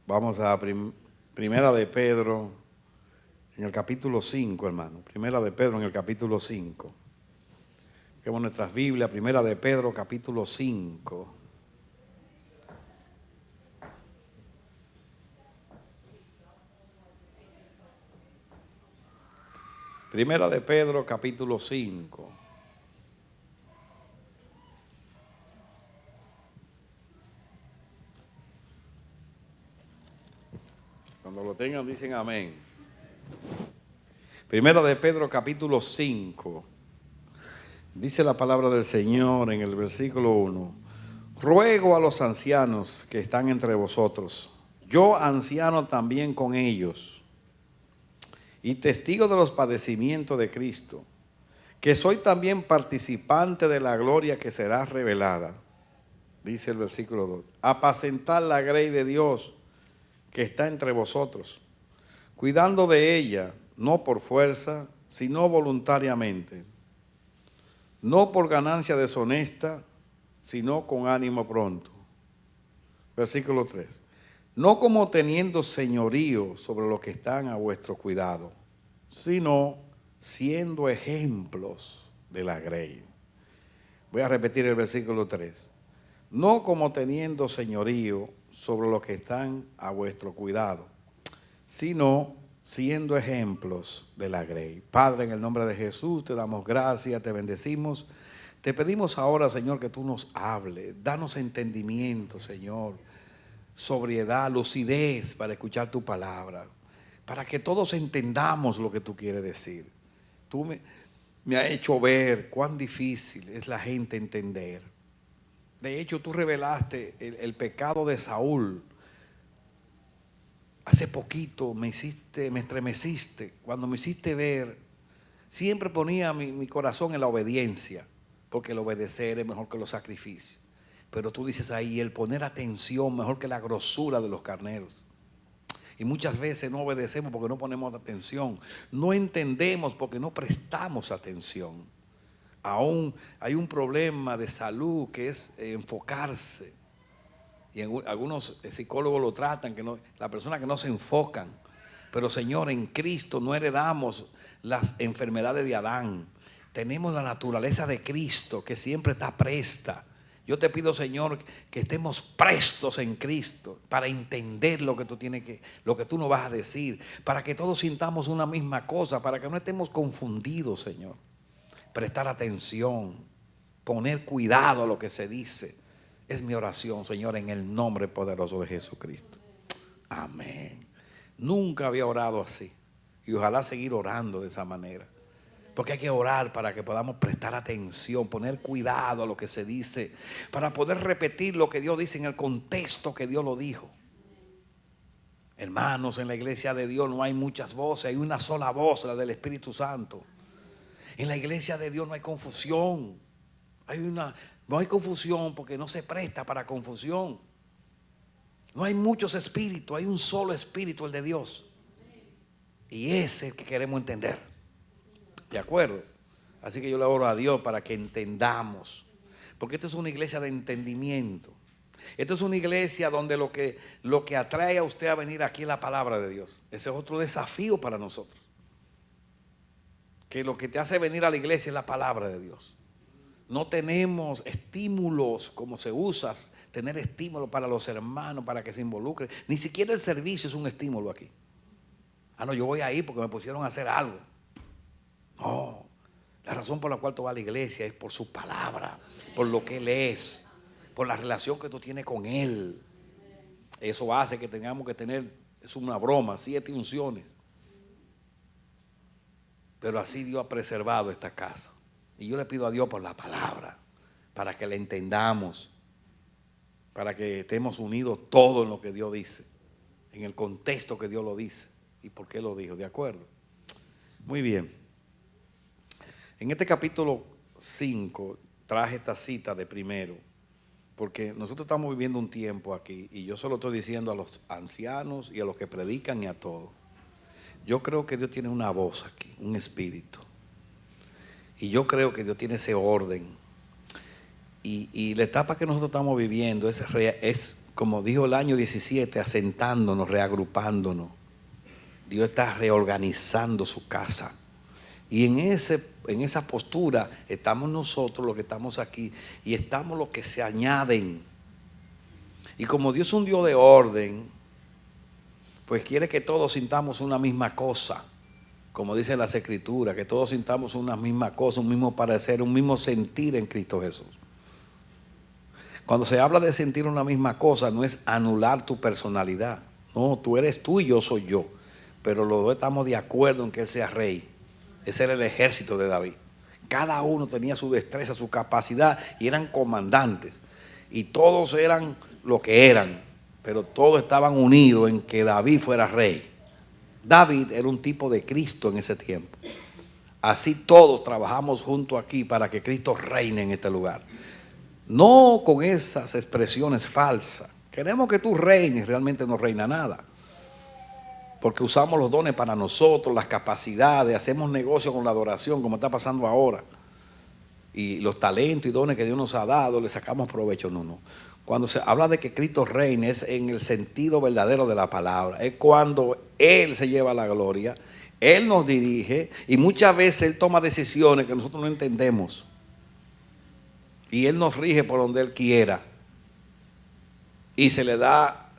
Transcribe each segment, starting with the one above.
Vamos a Primera de Pedro, en el capítulo 5, hermano. Primera de Pedro, en el capítulo 5. Busquemos nuestras Biblias, Primera de Pedro, capítulo 5. Primera de Pedro, capítulo 5. Cuando lo tengan dicen amén. Primera de Pedro, capítulo 5. Dice la palabra del Señor en el versículo 1. Ruego a los ancianos que están entre vosotros, yo anciano también con ellos, y testigo de los padecimientos de Cristo, que soy también participante de la gloria que será revelada. Dice el versículo 2. Apacentar la grey de Dios que está entre vosotros, cuidando de ella, no por fuerza, sino voluntariamente, no por ganancia deshonesta, sino con ánimo pronto. Versículo 3. No como teniendo señorío sobre los que están a vuestro cuidado, sino siendo ejemplos de la grey. Voy a repetir el versículo 3. No como teniendo señorío sobre los que están a vuestro cuidado, sino siendo ejemplos de la grey. Padre, en el nombre de Jesús, te damos gracias, te bendecimos. Te pedimos ahora, Señor, que tú nos hables. Danos entendimiento, Señor, sobriedad, lucidez para escuchar tu palabra, para que todos entendamos lo que tú quieres decir. Tú me has hecho ver cuán difícil es la gente entender. De hecho, tú revelaste el pecado de Saúl. Hace poquito me estremeciste, cuando me hiciste ver. Siempre ponía mi corazón en la obediencia, porque el obedecer es mejor que los sacrificios. Pero tú dices ahí, el poner atención mejor que la grosura de los carneros. Y muchas veces no obedecemos porque no ponemos atención. No entendemos porque no prestamos atención. Aún hay un problema de salud que es enfocarse. Y algunos psicólogos lo tratan, las personas que no se enfocan. Pero Señor, en Cristo no heredamos las enfermedades de Adán. Tenemos la naturaleza de Cristo que siempre está presta. Yo te pido, Señor, que estemos prestos en Cristo para entender lo que tú nos vas a decir, para que todos sintamos una misma cosa, para que no estemos confundidos, Señor. Prestar atención, poner cuidado a lo que se dice. Es mi oración, Señor, en el nombre poderoso de Jesucristo. Amén. Nunca había orado así. Y ojalá seguir orando de esa manera. Porque hay que orar para que podamos prestar atención, poner cuidado a lo que se dice, para poder repetir lo que Dios dice en el contexto que Dios lo dijo. Hermanos, en la iglesia de Dios no hay muchas voces, hay una sola voz, la del Espíritu Santo. En la iglesia de Dios no hay confusión. No hay confusión porque no se presta para confusión. No hay muchos espíritus, hay un solo espíritu, el de Dios. Y ese es el que queremos entender. ¿De acuerdo? Así que yo le oro a Dios para que entendamos. Porque esta es una iglesia de entendimiento. Esta es una iglesia donde lo que atrae a usted a venir aquí es la palabra de Dios. Ese es otro desafío para nosotros. Que lo que te hace venir a la iglesia es la palabra de Dios. No tenemos estímulos como se usa, tener estímulos para los hermanos, para que se involucren. Ni siquiera el servicio es un estímulo aquí. No, yo voy ahí porque me pusieron a hacer algo. No, la razón por la cual tú vas a la iglesia es por su palabra, por lo que Él es, por la relación que tú tienes con Él. Eso hace que tengamos que tener, es una broma, 7 unciones. Pero así Dios ha preservado esta casa. Y yo le pido a Dios por la palabra, para que la entendamos, para que estemos unidos todos en lo que Dios dice, en el contexto que Dios lo dice y por qué lo dijo, ¿de acuerdo? Muy bien. En este capítulo 5 traje esta cita de primero, porque nosotros estamos viviendo un tiempo aquí y yo se lo estoy diciendo a los ancianos y a los que predican y a todos. Yo creo que Dios tiene una voz aquí, un espíritu. Y yo creo que Dios tiene ese orden. Y la etapa que nosotros estamos viviendo es como dijo el año 17, asentándonos, reagrupándonos. Dios está reorganizando su casa. Y en esa postura estamos nosotros los que estamos aquí y estamos los que se añaden. Y como Dios es un Dios de orden, pues quiere que todos sintamos una misma cosa. Como dice las Escrituras, que todos sintamos una misma cosa, un mismo parecer, un mismo sentir en Cristo Jesús. Cuando se habla de sentir una misma cosa, no es anular tu personalidad. No, tú eres tú y yo soy yo. Pero los dos estamos de acuerdo en que Él sea rey. Ese era el ejército de David. Cada uno tenía su destreza, su capacidad y eran comandantes. Y todos eran lo que eran, pero todos estaban unidos en que David fuera rey. David era un tipo de Cristo en ese tiempo. Así todos trabajamos juntos aquí para que Cristo reine en este lugar. No con esas expresiones falsas. Queremos que tú reines, realmente no reina nada. Porque usamos los dones para nosotros, las capacidades, hacemos negocio con la adoración, como está pasando ahora. Y los talentos y dones que Dios nos ha dado, le sacamos provecho. No. Cuando se habla de que Cristo reine, es en el sentido verdadero de la palabra. Es cuando Él se lleva la gloria, Él nos dirige y muchas veces Él toma decisiones que nosotros no entendemos. Y Él nos rige por donde Él quiera. Y se le da...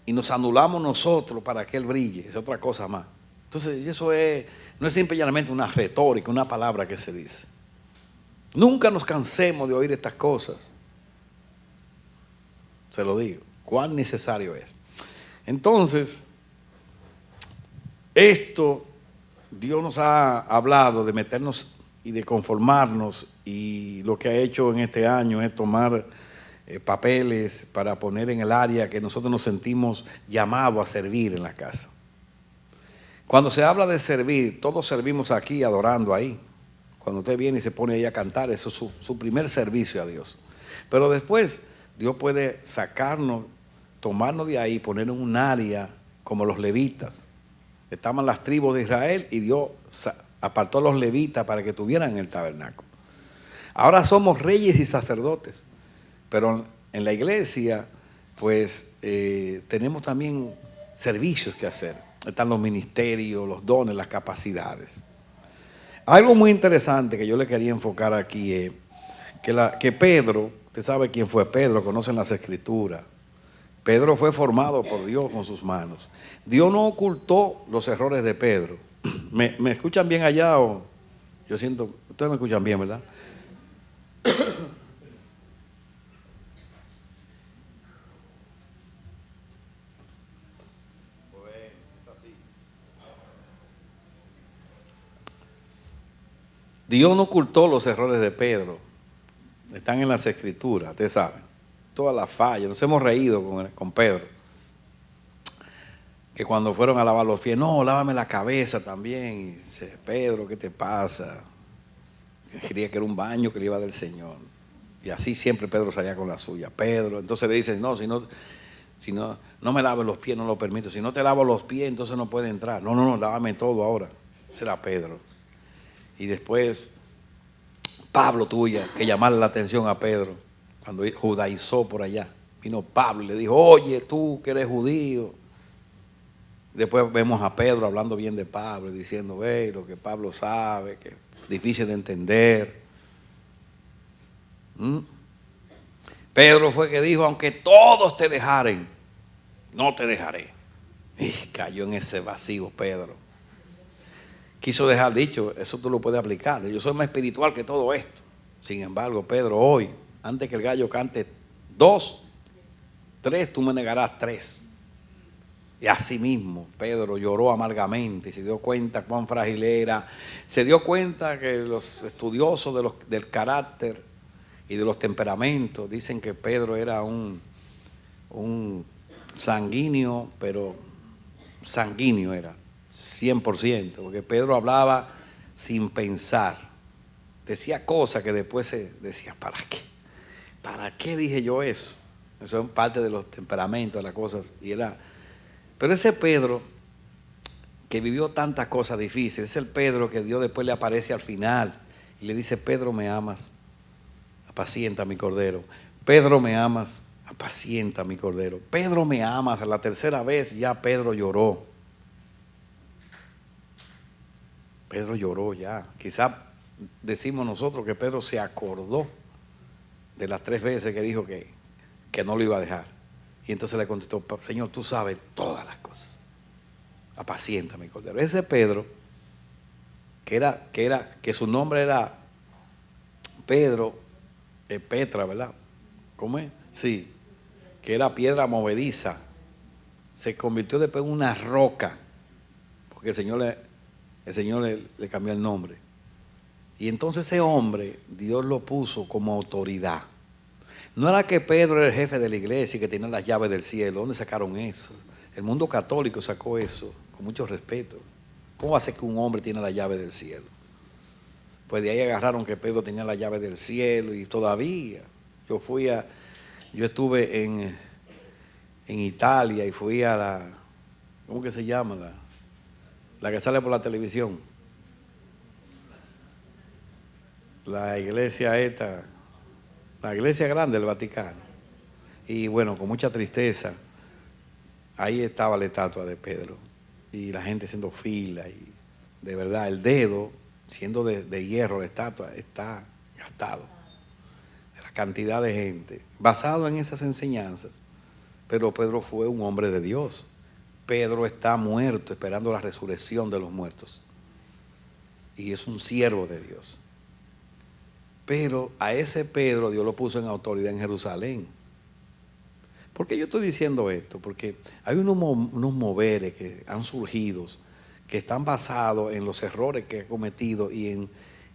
y nos anulamos nosotros para que Él brille. Es otra cosa más. Entonces eso no es simplemente una retórica, una palabra que se dice. Nunca nos cansemos de oír estas cosas. Se lo digo, cuán necesario es. Entonces, esto Dios nos ha hablado de meternos y de conformarnos, y lo que ha hecho en este año es tomar papeles para poner en el área que nosotros nos sentimos llamados a servir en la casa. Cuando se habla de servir, todos servimos aquí adorando ahí. Cuando usted viene y se pone ahí a cantar, eso es su primer servicio a Dios. Pero después Dios puede sacarnos, tomarnos de ahí, poner en un área como los levitas. Estaban las tribus de Israel y Dios apartó a los levitas para que estuvieran en el tabernáculo. Ahora somos reyes y sacerdotes. Pero en la iglesia, pues, tenemos también servicios que hacer. Están los ministerios, los dones, las capacidades. Algo muy interesante que yo le quería enfocar aquí es que Pedro, usted sabe quién fue Pedro, conocen las Escrituras. Pedro fue formado por Dios con sus manos. Dios no ocultó los errores de Pedro. ¿Me escuchan bien allá o? Yo siento, ustedes me escuchan bien, ¿verdad? Dios no ocultó los errores de Pedro. Están en las Escrituras, ustedes saben. Todas las fallas. Nos hemos reído con Pedro. Que cuando fueron a lavar los pies, no, lávame la cabeza también. Y dice, Pedro, ¿qué te pasa? Quería que era un baño que le iba del Señor. Y así siempre Pedro salía con la suya. Pedro, entonces le dicen, no, si no me laves los pies, no lo permito. Si no te lavo los pies, entonces no puede entrar. No, lávame todo ahora. Ese era Pedro. Y después Pablo tuvo que llamarle la atención a Pedro cuando judaizó por allá. Vino Pablo y le dijo, oye, tú que eres judío. Después vemos a Pedro hablando bien de Pablo y diciendo, ve, lo que Pablo sabe, que es difícil de entender. Pedro fue que dijo, aunque todos te dejaren, no te dejaré. Y cayó en ese vacío Pedro. Quiso dejar dicho, eso tú lo puedes aplicar. Yo soy más espiritual que todo esto. Sin embargo, Pedro, hoy, antes que el gallo cante 2, 3, tú me negarás 3. Y así mismo, Pedro lloró amargamente y se dio cuenta cuán frágil era. Se dio cuenta que los estudiosos del carácter y de los temperamentos dicen que Pedro era un sanguíneo, pero sanguíneo era. 100%, porque Pedro hablaba sin pensar, decía cosas que después se decía, ¿para qué? ¿Para qué dije yo eso? Eso es parte de los temperamentos, de las cosas, pero ese Pedro que vivió tantas cosas difíciles, es el Pedro que Dios después le aparece al final y le dice, Pedro, ¿me amas? Apacienta mi cordero. Pedro, ¿me amas? Apacienta mi cordero. Pedro me ama. A la tercera vez ya Pedro lloró. Pedro lloró ya. Quizá decimos nosotros que Pedro se acordó de las 3 veces que dijo que no lo iba a dejar. Y entonces le contestó: Señor, tú sabes todas las cosas. Apacienta mi cordero. Ese Pedro, que su nombre era Pedro, Petra, ¿verdad? ¿Cómo es? Sí, que era piedra movediza, se convirtió después en una roca, porque el Señor le cambió el nombre. Y entonces ese hombre, Dios lo puso como autoridad. No era que Pedro era el jefe de la iglesia y que tenía las llaves del cielo. ¿Dónde sacaron eso? El mundo católico sacó eso, con mucho respeto. ¿Cómo va a ser que un hombre tiene la llave del cielo? Pues de ahí agarraron que Pedro tenía la llave del cielo y todavía. Yo estuve en Italia y fui a la, ¿cómo que se llama? La que sale por la televisión. La iglesia la iglesia grande del Vaticano. Y bueno, con mucha tristeza, ahí estaba la estatua de Pedro. Y la gente haciendo fila. Y de verdad, el dedo, siendo de hierro, la estatua está gastado. La cantidad de gente. Basado en esas enseñanzas. Pero Pedro fue un hombre de Dios. Pedro está muerto, esperando la resurrección de los muertos. Y es un siervo de Dios. Pero a ese Pedro Dios lo puso en autoridad en Jerusalén. ¿Por qué yo estoy diciendo esto? Porque hay unos moveres que han surgido, que están basados en los errores que ha cometido y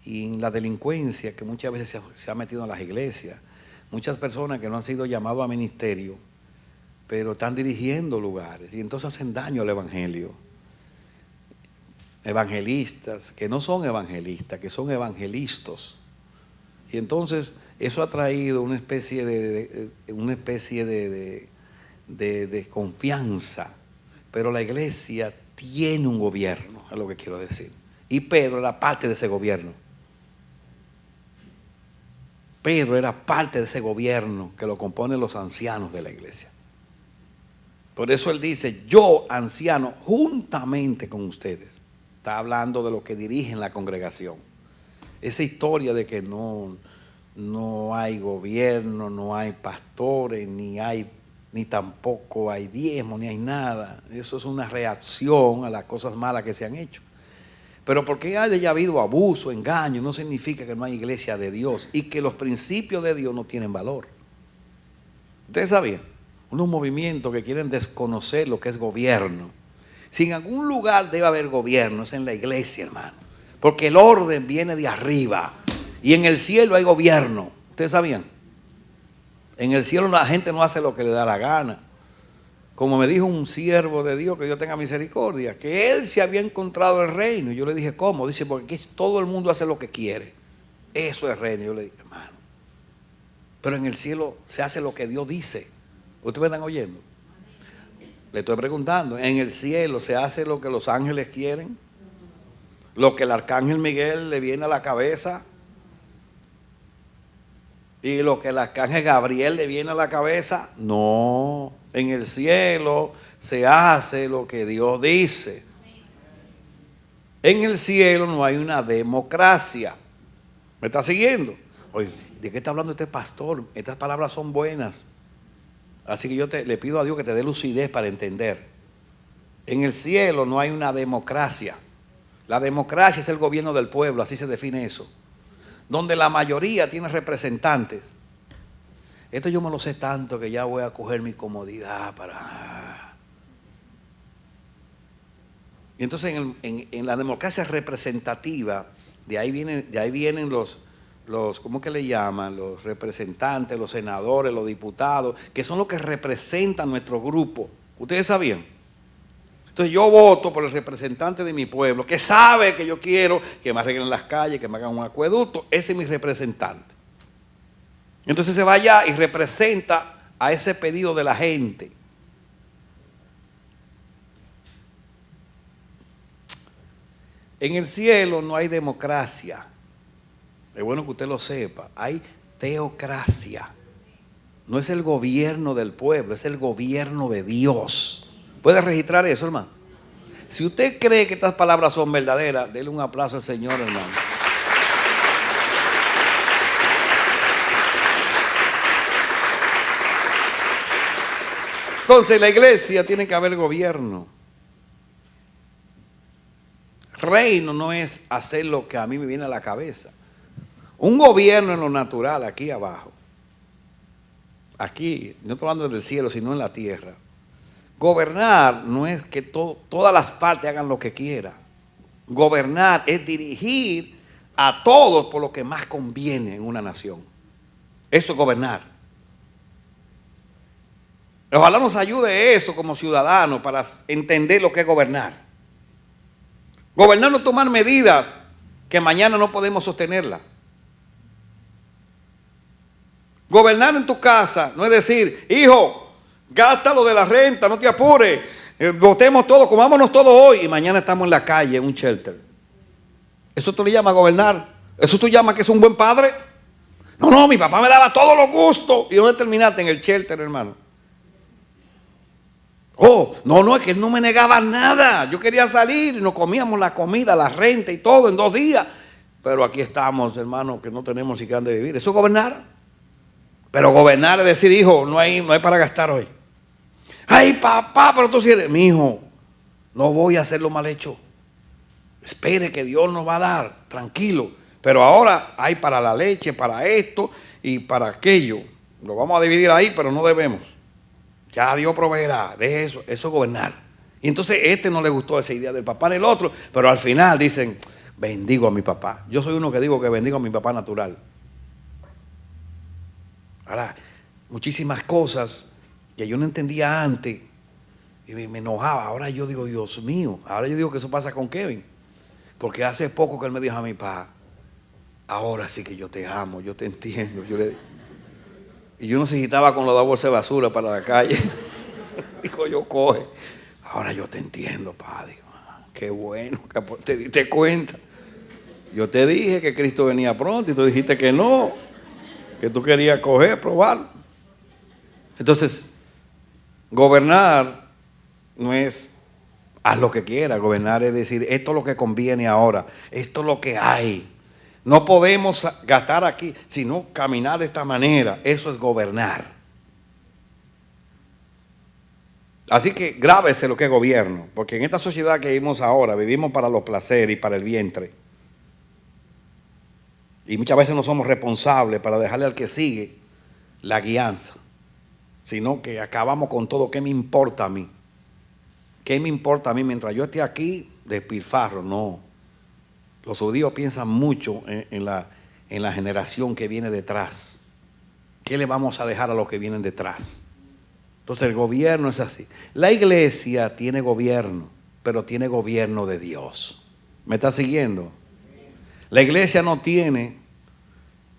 en la delincuencia que muchas veces se ha metido en las iglesias. Muchas personas que no han sido llamados a ministerio, pero están dirigiendo lugares y entonces hacen daño al evangelio. Evangelistas que no son evangelistas, que son evangelistas. Y entonces eso ha traído una especie de confianza. Pero la iglesia tiene un gobierno, es lo que quiero decir. Y Pedro era parte de ese gobierno. Pedro era parte de ese gobierno que lo componen los ancianos de la iglesia. Por eso él dice: yo, anciano, juntamente con ustedes. Está hablando de los que dirigen la congregación. Esa historia de que no hay gobierno, no hay pastores, ni tampoco hay diezmo, ni hay nada. Eso es una reacción a las cosas malas que se han hecho. Pero porque haya habido abuso, engaño, no significa que no hay iglesia de Dios y que los principios de Dios no tienen valor. ¿Ustedes sabían? Unos movimientos que quieren desconocer lo que es gobierno. Si en algún lugar debe haber gobierno, es en la iglesia, hermano. Porque el orden viene de arriba. Y en el cielo hay gobierno. ¿Ustedes sabían? En el cielo la gente no hace lo que le da la gana. Como me dijo un siervo de Dios, que Dios tenga misericordia, que él se había encontrado el reino. Y yo le dije: ¿cómo? Dice: porque aquí todo el mundo hace lo que quiere. Eso es reino. Yo le dije: hermano, pero en el cielo se hace lo que Dios dice. ¿Ustedes me están oyendo? Le estoy preguntando. En el cielo se hace lo que los ángeles quieren. Lo que el arcángel Miguel le viene a la cabeza. Y lo que el arcángel Gabriel le viene a la cabeza. No. En el cielo se hace lo que Dios dice. En el cielo no hay una democracia. ¿Me está siguiendo? Oye, ¿de qué está hablando este pastor? Estas palabras son buenas. Así que yo le pido a Dios que te dé lucidez para entender. En el cielo no hay una democracia. La democracia es el gobierno del pueblo, así se define eso. Donde la mayoría tiene representantes. Esto yo me lo sé tanto que ya voy a coger mi comodidad para... Y entonces en la democracia representativa, de ahí vienen los, ¿cómo que le llaman? Los representantes, los senadores, los diputados, que son los que representan nuestro grupo. ¿Ustedes sabían? Entonces yo voto por el representante de mi pueblo, que sabe que yo quiero que me arreglen las calles, que me hagan un acueducto. Ese es mi representante. Entonces se va allá y representa a ese pedido de la gente. En el cielo no hay democracia. Es bueno que usted lo sepa. Hay teocracia. No es el gobierno del pueblo, es el gobierno de Dios. ¿Puede registrar eso, hermano? Si usted cree que estas palabras son verdaderas, dele un aplauso al Señor, hermano. Entonces, en la iglesia tiene que haber gobierno. Reino no es hacer lo que a mí me viene a la cabeza. Un gobierno en lo natural, aquí abajo. Aquí, no estoy hablando del cielo, sino en la tierra. Gobernar no es que todas las partes hagan lo que quieran. Gobernar es dirigir a todos por lo que más conviene en una nación. Eso es gobernar. Ojalá nos ayude eso como ciudadanos para entender lo que es gobernar. Gobernar no es tomar medidas que mañana no podemos sostenerlas. Gobernar en tu casa no es decir, hijo, gasta lo de la renta, no te apures, votemos todo, comámonos todo hoy y mañana estamos en la calle, en un shelter. ¿Eso tú le llamas gobernar? ¿Eso tú llamas que es un buen padre? No, mi papá me daba todos los gustos. ¿Y dónde terminaste? En el shelter, hermano. Oh, no, es que él no me negaba nada. Yo quería salir y nos comíamos la comida, la renta y todo en 2 días. Pero aquí estamos, hermano, que no tenemos siquiera de vivir. ¿Eso es gobernar? Pero gobernar es decir, hijo, no hay para gastar hoy. Ay, papá, pero tú sí eres mi hijo. No voy a hacerlo mal hecho. Espere que Dios nos va a dar, tranquilo. Pero ahora hay para la leche, para esto y para aquello. Lo vamos a dividir ahí, pero no debemos. Ya Dios proveerá de eso. Eso es gobernar. Y entonces no le gustó esa idea del papá ni el otro, pero al final dicen, bendigo a mi papá. Yo soy uno que digo que bendigo a mi papá natural. Ahora, muchísimas cosas que yo no entendía antes y me enojaba. Ahora yo digo, Dios mío, ahora yo digo que eso pasa con Kevin. Porque hace poco que él me dijo a mi papá, ahora sí que yo te amo, yo te entiendo. Y yo necesitaba con los 2 bolsas de basura para la calle. Digo, yo coge. Ahora yo te entiendo, padre. Qué bueno que te diste cuenta. Yo te dije que Cristo venía pronto y tú dijiste que no. Que tú querías coger, probar. Entonces, gobernar no es haz lo que quieras. Gobernar es decir, esto es lo que conviene ahora. Esto es lo que hay. No podemos gastar aquí, sino caminar de esta manera. Eso es gobernar. Así que grábese lo que es gobierno. Porque en esta sociedad que vivimos ahora, vivimos para los placeres y para el vientre. Y muchas veces no somos responsables para dejarle al que sigue la guianza. Sino que acabamos con todo. ¿Qué me importa a mí? ¿Qué me importa a mí mientras yo esté aquí? Despilfarro, no. Los judíos piensan mucho en la generación que viene detrás. ¿Qué le vamos a dejar a los que vienen detrás? Entonces el gobierno es así. La iglesia tiene gobierno, pero tiene gobierno de Dios. ¿Me está siguiendo? La iglesia no tiene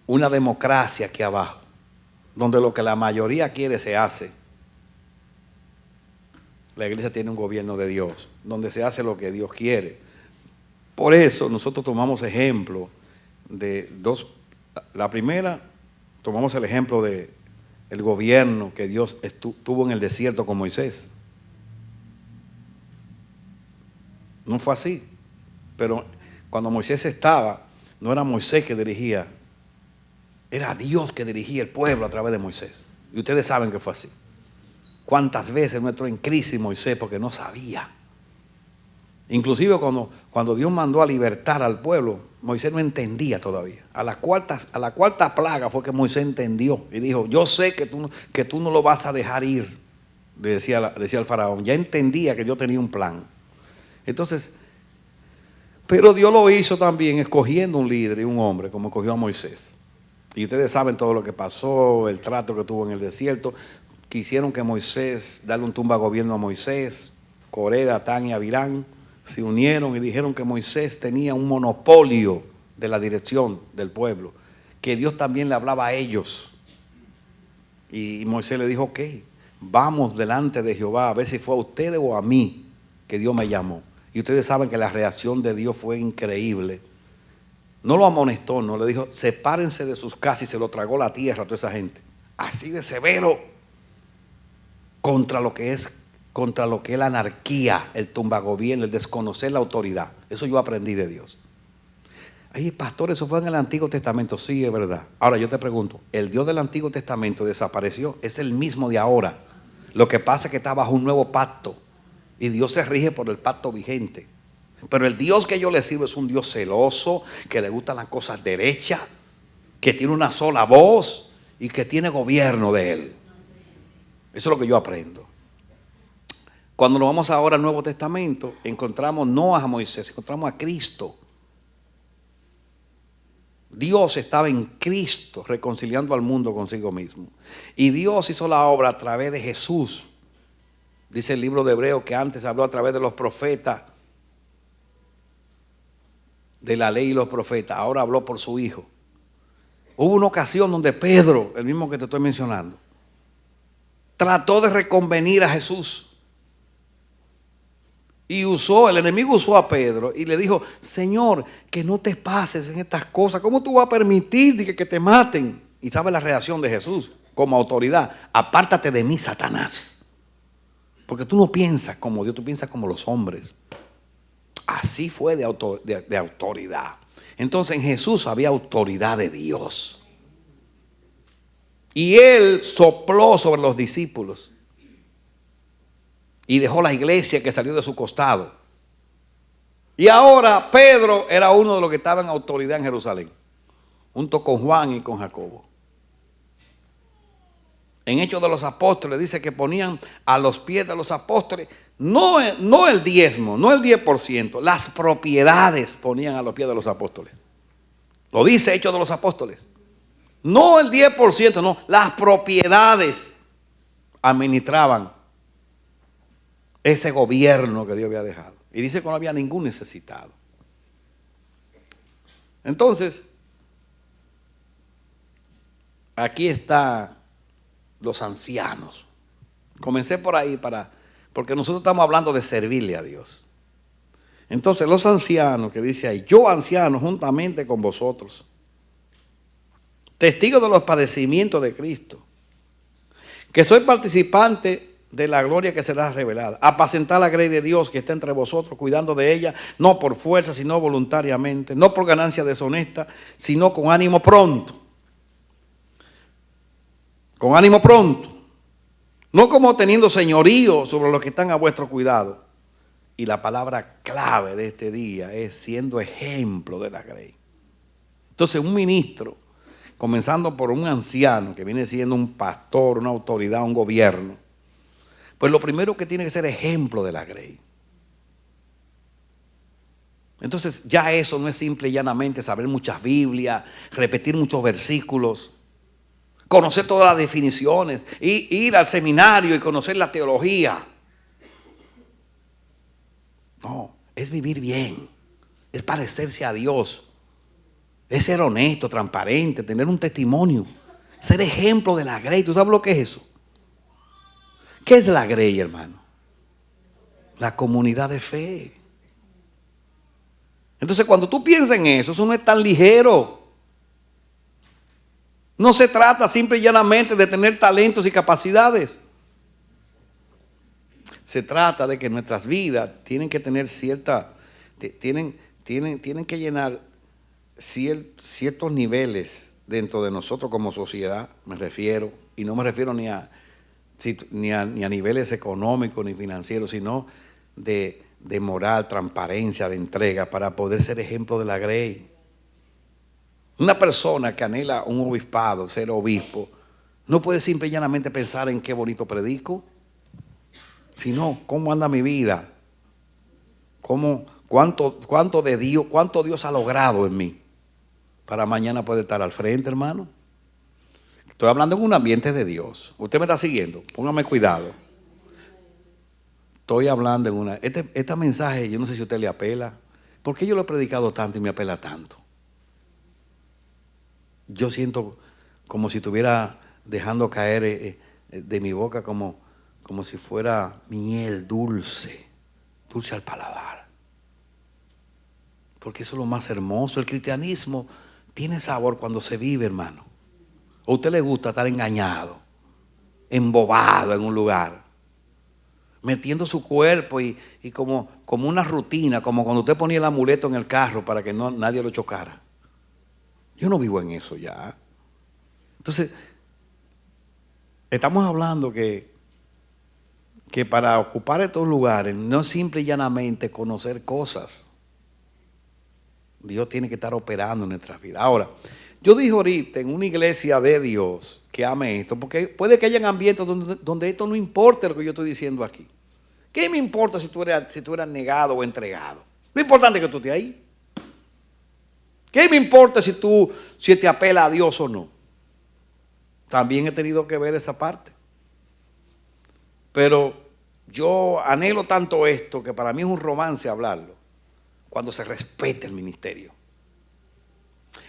una democracia aquí abajo, donde lo que la mayoría quiere se hace. La iglesia tiene un gobierno de Dios, donde se hace lo que Dios quiere. Por eso nosotros tomamos ejemplo de 2. La primera, tomamos el ejemplo de el gobierno que Dios tuvo en el desierto con Moisés. No fue así. Pero cuando Moisés estaba, no era Moisés que dirigía, era Dios que dirigía el pueblo a través de Moisés. Y ustedes saben que fue así. ¿Cuántas veces no entró en crisis Moisés porque no sabía? Inclusive cuando Dios mandó a libertar al pueblo, Moisés no entendía todavía. A la cuarta plaga fue que Moisés entendió y dijo, yo sé que tú no lo vas a dejar ir, le decía el faraón. Ya entendía que Dios tenía un plan. Entonces, pero Dios lo hizo también escogiendo un líder y un hombre como escogió a Moisés. Y ustedes saben todo lo que pasó, el trato que tuvo en el desierto. Quisieron que Moisés, darle un tumba gobierno a Moisés. Coré, Datán y Abiram se unieron y dijeron que Moisés tenía un monopolio de la dirección del pueblo, que Dios también le hablaba a ellos. Y Moisés le dijo, ok, vamos delante de Jehová a ver si fue a ustedes o a mí que Dios me llamó. Y ustedes saben que la reacción de Dios fue increíble. No lo amonestó, no le dijo, sepárense de sus casas, y se lo tragó la tierra a toda esa gente. así de severo contra lo que es la anarquía, el tumbagobierno, el desconocer la autoridad. Eso yo aprendí de Dios. Ay, pastor, eso fue en el Antiguo Testamento. Sí, es verdad. Ahora yo te pregunto, ¿el Dios del Antiguo Testamento desapareció? Es el mismo de ahora. Lo que pasa es que está bajo un nuevo pacto y Dios se rige por el pacto vigente. Pero el Dios que yo le sirvo es un Dios celoso, que le gustan las cosas derechas, que tiene una sola voz y que tiene gobierno de él. Eso es lo que yo aprendo. Cuando nos vamos ahora al Nuevo Testamento, encontramos no a Moisés, encontramos a Cristo. Dios estaba en Cristo reconciliando al mundo consigo mismo. Y Dios hizo la obra a través de Jesús. Dice el libro de Hebreos que antes habló a través de los profetas, de la ley y los profetas. Ahora habló por su Hijo. Hubo una ocasión donde Pedro, el mismo que te estoy mencionando, trató de reconvenir a Jesús. Y el enemigo usó a Pedro y le dijo: Señor, que no te pases en estas cosas. ¿Cómo tú vas a permitir que te maten? Y sabe la reacción de Jesús como autoridad: apártate de mí, Satanás. Porque tú no piensas como Dios, tú piensas como los hombres. Así fue de autoridad. Entonces en Jesús había autoridad de Dios. Y Él sopló sobre los discípulos. Y dejó la iglesia que salió de su costado. Y ahora Pedro era uno de los que estaba en autoridad en Jerusalén, junto con Juan y con Jacobo. En Hechos de los Apóstoles dice que ponían a los pies de los apóstoles, no el diezmo, no el 10%, las propiedades ponían a los pies de los apóstoles. Lo dice Hechos de los Apóstoles. No el 10%, no, las propiedades administraban ese gobierno que Dios había dejado. Y dice que no había ningún necesitado. Entonces, aquí están los ancianos. Comencé por ahí porque nosotros estamos hablando de servirle a Dios. Entonces, los ancianos, que dice ahí: yo anciano juntamente con vosotros, testigo de los padecimientos de Cristo, que soy participante de la gloria que será revelada, apacentar la grey de Dios que está entre vosotros, cuidando de ella, no por fuerza, sino voluntariamente, no por ganancia deshonesta, sino con ánimo pronto. Con ánimo pronto. No como teniendo señorío sobre los que están a vuestro cuidado. Y la palabra clave de este día es siendo ejemplo de la grey. Entonces, un ministro, comenzando por un anciano que viene siendo un pastor, una autoridad, un gobierno, pues lo primero que tiene que ser ejemplo de la grey. Entonces ya eso no es simple y llanamente saber muchas Biblias, repetir muchos versículos, conocer todas las definiciones, ir al seminario y conocer la teología. No, es vivir bien, es parecerse a Dios, es ser honesto, transparente, tener un testimonio, ser ejemplo de la grey. ¿Tú sabes lo que es eso? ¿Qué es la grey, hermano? La comunidad de fe. Entonces, cuando tú piensas en eso no es tan ligero. No se trata simple y llanamente de tener talentos y capacidades. Se trata de que nuestras vidas tienen que tener tienen que llenar ciertos niveles dentro de nosotros como sociedad, me refiero, y no me refiero ni a niveles económicos ni financieros, sino de moral, transparencia, de entrega, para poder ser ejemplo de la grey. Una persona que anhela un obispado, ser obispo, no puede simple y llanamente pensar en qué bonito predico, sino cómo anda mi vida, cuánto Dios ha logrado en mí, para mañana poder estar al frente, hermano. Estoy hablando en un ambiente de Dios. Usted me está siguiendo, póngame cuidado. Estoy hablando en este mensaje, yo no sé si a usted le apela. ¿Por qué yo lo he predicado tanto y me apela tanto? Yo siento como si estuviera dejando caer de mi boca como si fuera miel dulce al paladar. Porque eso es lo más hermoso. El cristianismo tiene sabor cuando se vive, hermano. ¿O a usted le gusta estar engañado, embobado en un lugar, metiendo su cuerpo y como una rutina, como cuando usted ponía el amuleto en el carro para que nadie lo chocara? Yo no vivo en eso ya. Entonces, estamos hablando que para ocupar estos lugares no es simple y llanamente conocer cosas. Dios tiene que estar operando en nuestras vidas. Ahora, yo dije ahorita en una iglesia de Dios que ame esto, porque puede que hayan ambientes donde esto no importa lo que yo estoy diciendo aquí. ¿Qué me importa si tú eras negado o entregado? Lo importante es que tú estés ahí. ¿Qué me importa si te apela a Dios o no? También he tenido que ver esa parte. Pero yo anhelo tanto esto que para mí es un romance hablarlo. Cuando se respete el ministerio.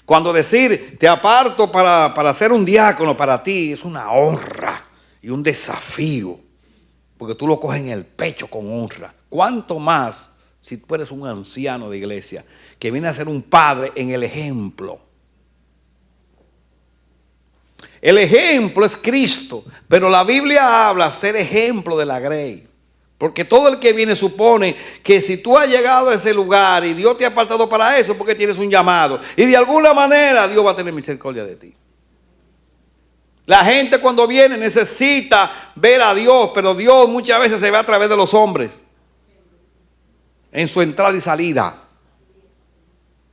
Cuando decir te aparto para ser un diácono para ti es una honra y un desafío. Porque tú lo coges en el pecho con honra. ¿Cuánto más si tú eres un anciano de iglesia que viene a ser un padre en el ejemplo? El ejemplo es Cristo, pero la Biblia habla de ser ejemplo de la grey. Porque todo el que viene supone que si tú has llegado a ese lugar y Dios te ha apartado para eso, porque tienes un llamado. Y de alguna manera Dios va a tener misericordia de ti. La gente cuando viene necesita ver a Dios, pero Dios muchas veces se ve a través de los hombres. En su entrada y salida.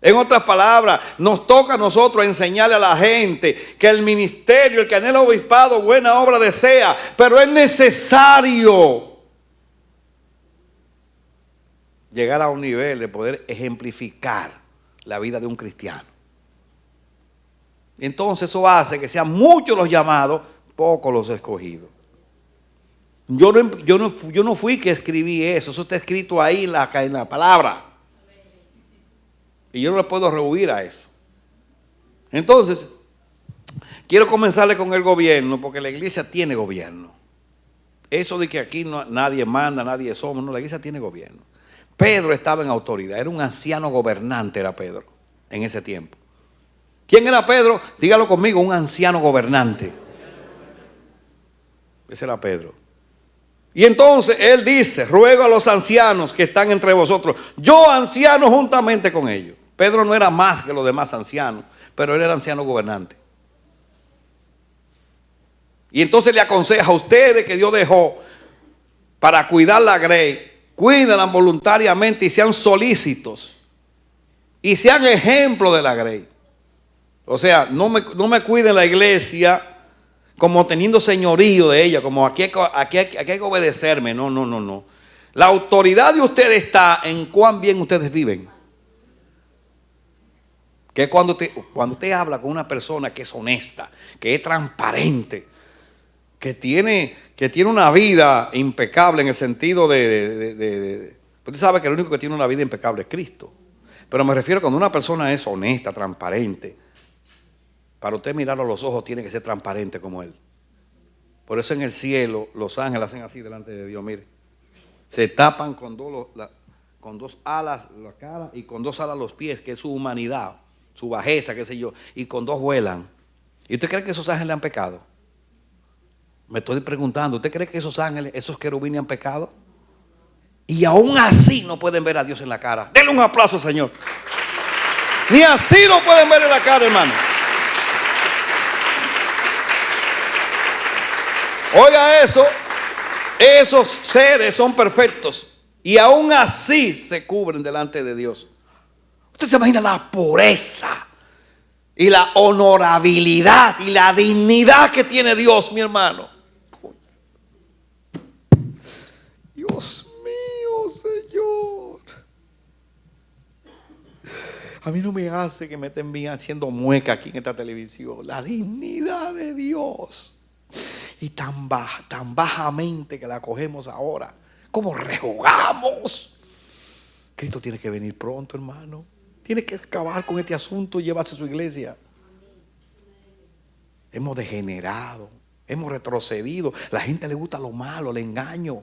En otras palabras, nos toca a nosotros enseñarle a la gente que el ministerio, el que anhela obispado, buena obra desea, pero es necesario llegar a un nivel de poder ejemplificar la vida de un cristiano. Entonces eso hace que sean muchos los llamados, pocos los escogidos. Yo no fui que escribí eso está escrito ahí en la palabra. Y yo no le puedo rehuir a eso. Entonces, quiero comenzarle con el gobierno, porque la iglesia tiene gobierno. Eso de que aquí nadie manda, nadie somos, no, la iglesia tiene gobierno. Pedro estaba en autoridad, era un anciano gobernante, era Pedro, en ese tiempo. ¿Quién era Pedro? Dígalo conmigo, un anciano gobernante. Ese era Pedro. Y entonces él dice, ruego a los ancianos que están entre vosotros, yo anciano juntamente con ellos. Pedro no era más que los demás ancianos, pero él era anciano gobernante. Y entonces le aconseja a ustedes que Dios dejó para cuidar la grey, cuídenla voluntariamente y sean solícitos. Y sean ejemplo de la grey. O sea, no me cuiden la iglesia como teniendo señorío de ella, como aquí hay que obedecerme. No. La autoridad de ustedes está en cuán bien ustedes viven. Que cuando usted habla con una persona que es honesta, que es transparente, que tiene una vida impecable en el sentido usted sabe que el único que tiene una vida impecable es Cristo. Pero me refiero cuando una persona es honesta, transparente, para usted mirarlo a los ojos tiene que ser transparente como Él. Por eso en el cielo los ángeles hacen así delante de Dios, mire. Se tapan con dos alas la cara y con dos alas los pies, que es su humanidad, su bajeza, qué sé yo, y con dos vuelan. ¿Y usted cree que esos ángeles han pecado? Me estoy preguntando, ¿usted cree que esos ángeles, esos querubines han pecado? Y aún así no pueden ver a Dios en la cara. Denle un aplauso, Señor. Ni así lo pueden ver en la cara, hermano. Oiga eso, esos seres son perfectos y aún así se cubren delante de Dios. Usted se imagina la pureza y la honorabilidad y la dignidad que tiene Dios, mi hermano. Dios mío, Señor. A mí no me hace que me estén bien haciendo mueca aquí en esta televisión. La dignidad de Dios. Y tan bajamente que la cogemos ahora. Como rejugamos. Cristo tiene que venir pronto, hermano. Tiene que acabar con este asunto y llevarse a su iglesia. Hemos degenerado. Hemos retrocedido. La gente le gusta lo malo, el engaño.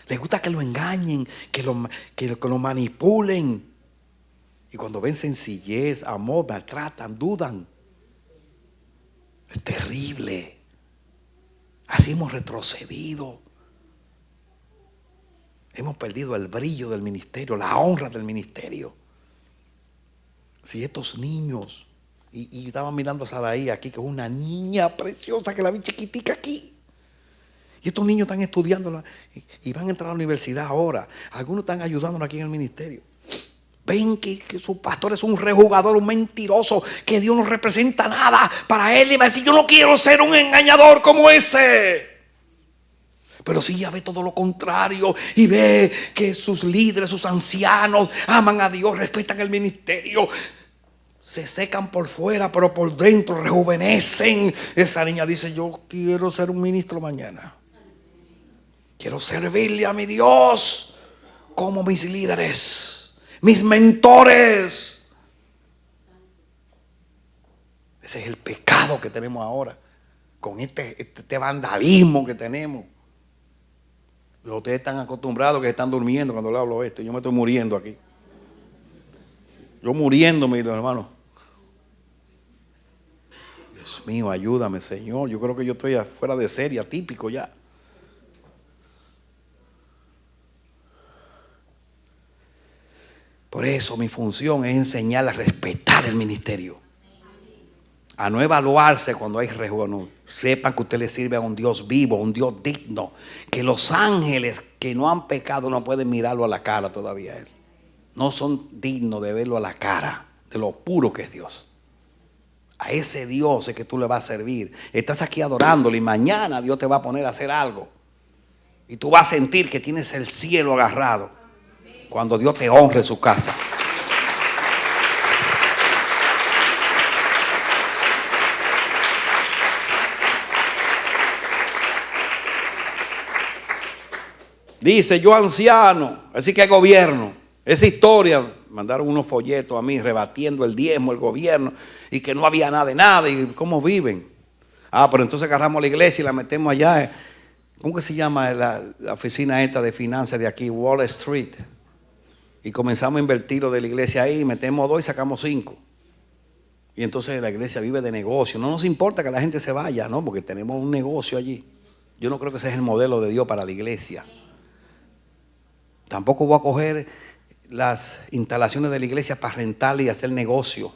Le gusta que lo engañen, que lo manipulen. Y cuando ven sencillez, amor, maltratan, dudan. Es terrible. Así hemos retrocedido. Hemos perdido el brillo del ministerio, la honra del ministerio. Si estos niños, y yo estaba mirando a Saraí aquí, que es una niña preciosa, que la vi chiquitica aquí. Y estos niños están estudiando y van a entrar a la universidad ahora. Algunos están ayudándonos aquí en el ministerio. Ven que su pastor es un rejugador, un mentiroso, que Dios no representa nada para él. Y va a decir, yo no quiero ser un engañador como ese. Pero si ya ve todo lo contrario y ve que sus líderes, sus ancianos aman a Dios, respetan el ministerio, se secan por fuera, pero por dentro rejuvenecen. Esa niña dice, yo quiero ser un ministro mañana. Quiero servirle a mi Dios como mis líderes, mis mentores. Ese es el pecado que tenemos ahora, con este vandalismo que tenemos. Ustedes están acostumbrados que están durmiendo cuando le hablo esto. Yo me estoy muriendo aquí. Yo muriéndome, hermano. Dios mío, ayúdame, Señor. Yo creo que yo estoy afuera de serie, atípico ya. Por eso mi función es enseñar a respetar el ministerio. A no evaluarse cuando hay rejuventud. Sepan que usted le sirve a un Dios vivo, un Dios digno. Que los ángeles que no han pecado no pueden mirarlo a la cara todavía a él. No son dignos de verlo a la cara, de lo puro que es Dios. A ese Dios es que tú le vas a servir. Estás aquí adorándole y mañana Dios te va a poner a hacer algo. Y tú vas a sentir que tienes el cielo agarrado cuando Dios te honre en su casa. Dice, yo anciano, así que hay gobierno. Esa historia, mandaron unos folletos a mí rebatiendo el diezmo, el gobierno, y que no había nada de nada, y cómo viven. Pero entonces agarramos la iglesia y la metemos allá. ¿Cómo que se llama la oficina esta de finanzas de aquí? Wall Street. Y comenzamos a invertir lo de la iglesia ahí, metemos 2 y sacamos 5. Y entonces la iglesia vive de negocio. No nos importa que la gente se vaya, ¿no? Porque tenemos un negocio allí. Yo no creo que ese es el modelo de Dios para la iglesia. Tampoco voy a coger las instalaciones de la iglesia para rentarle y hacer negocio.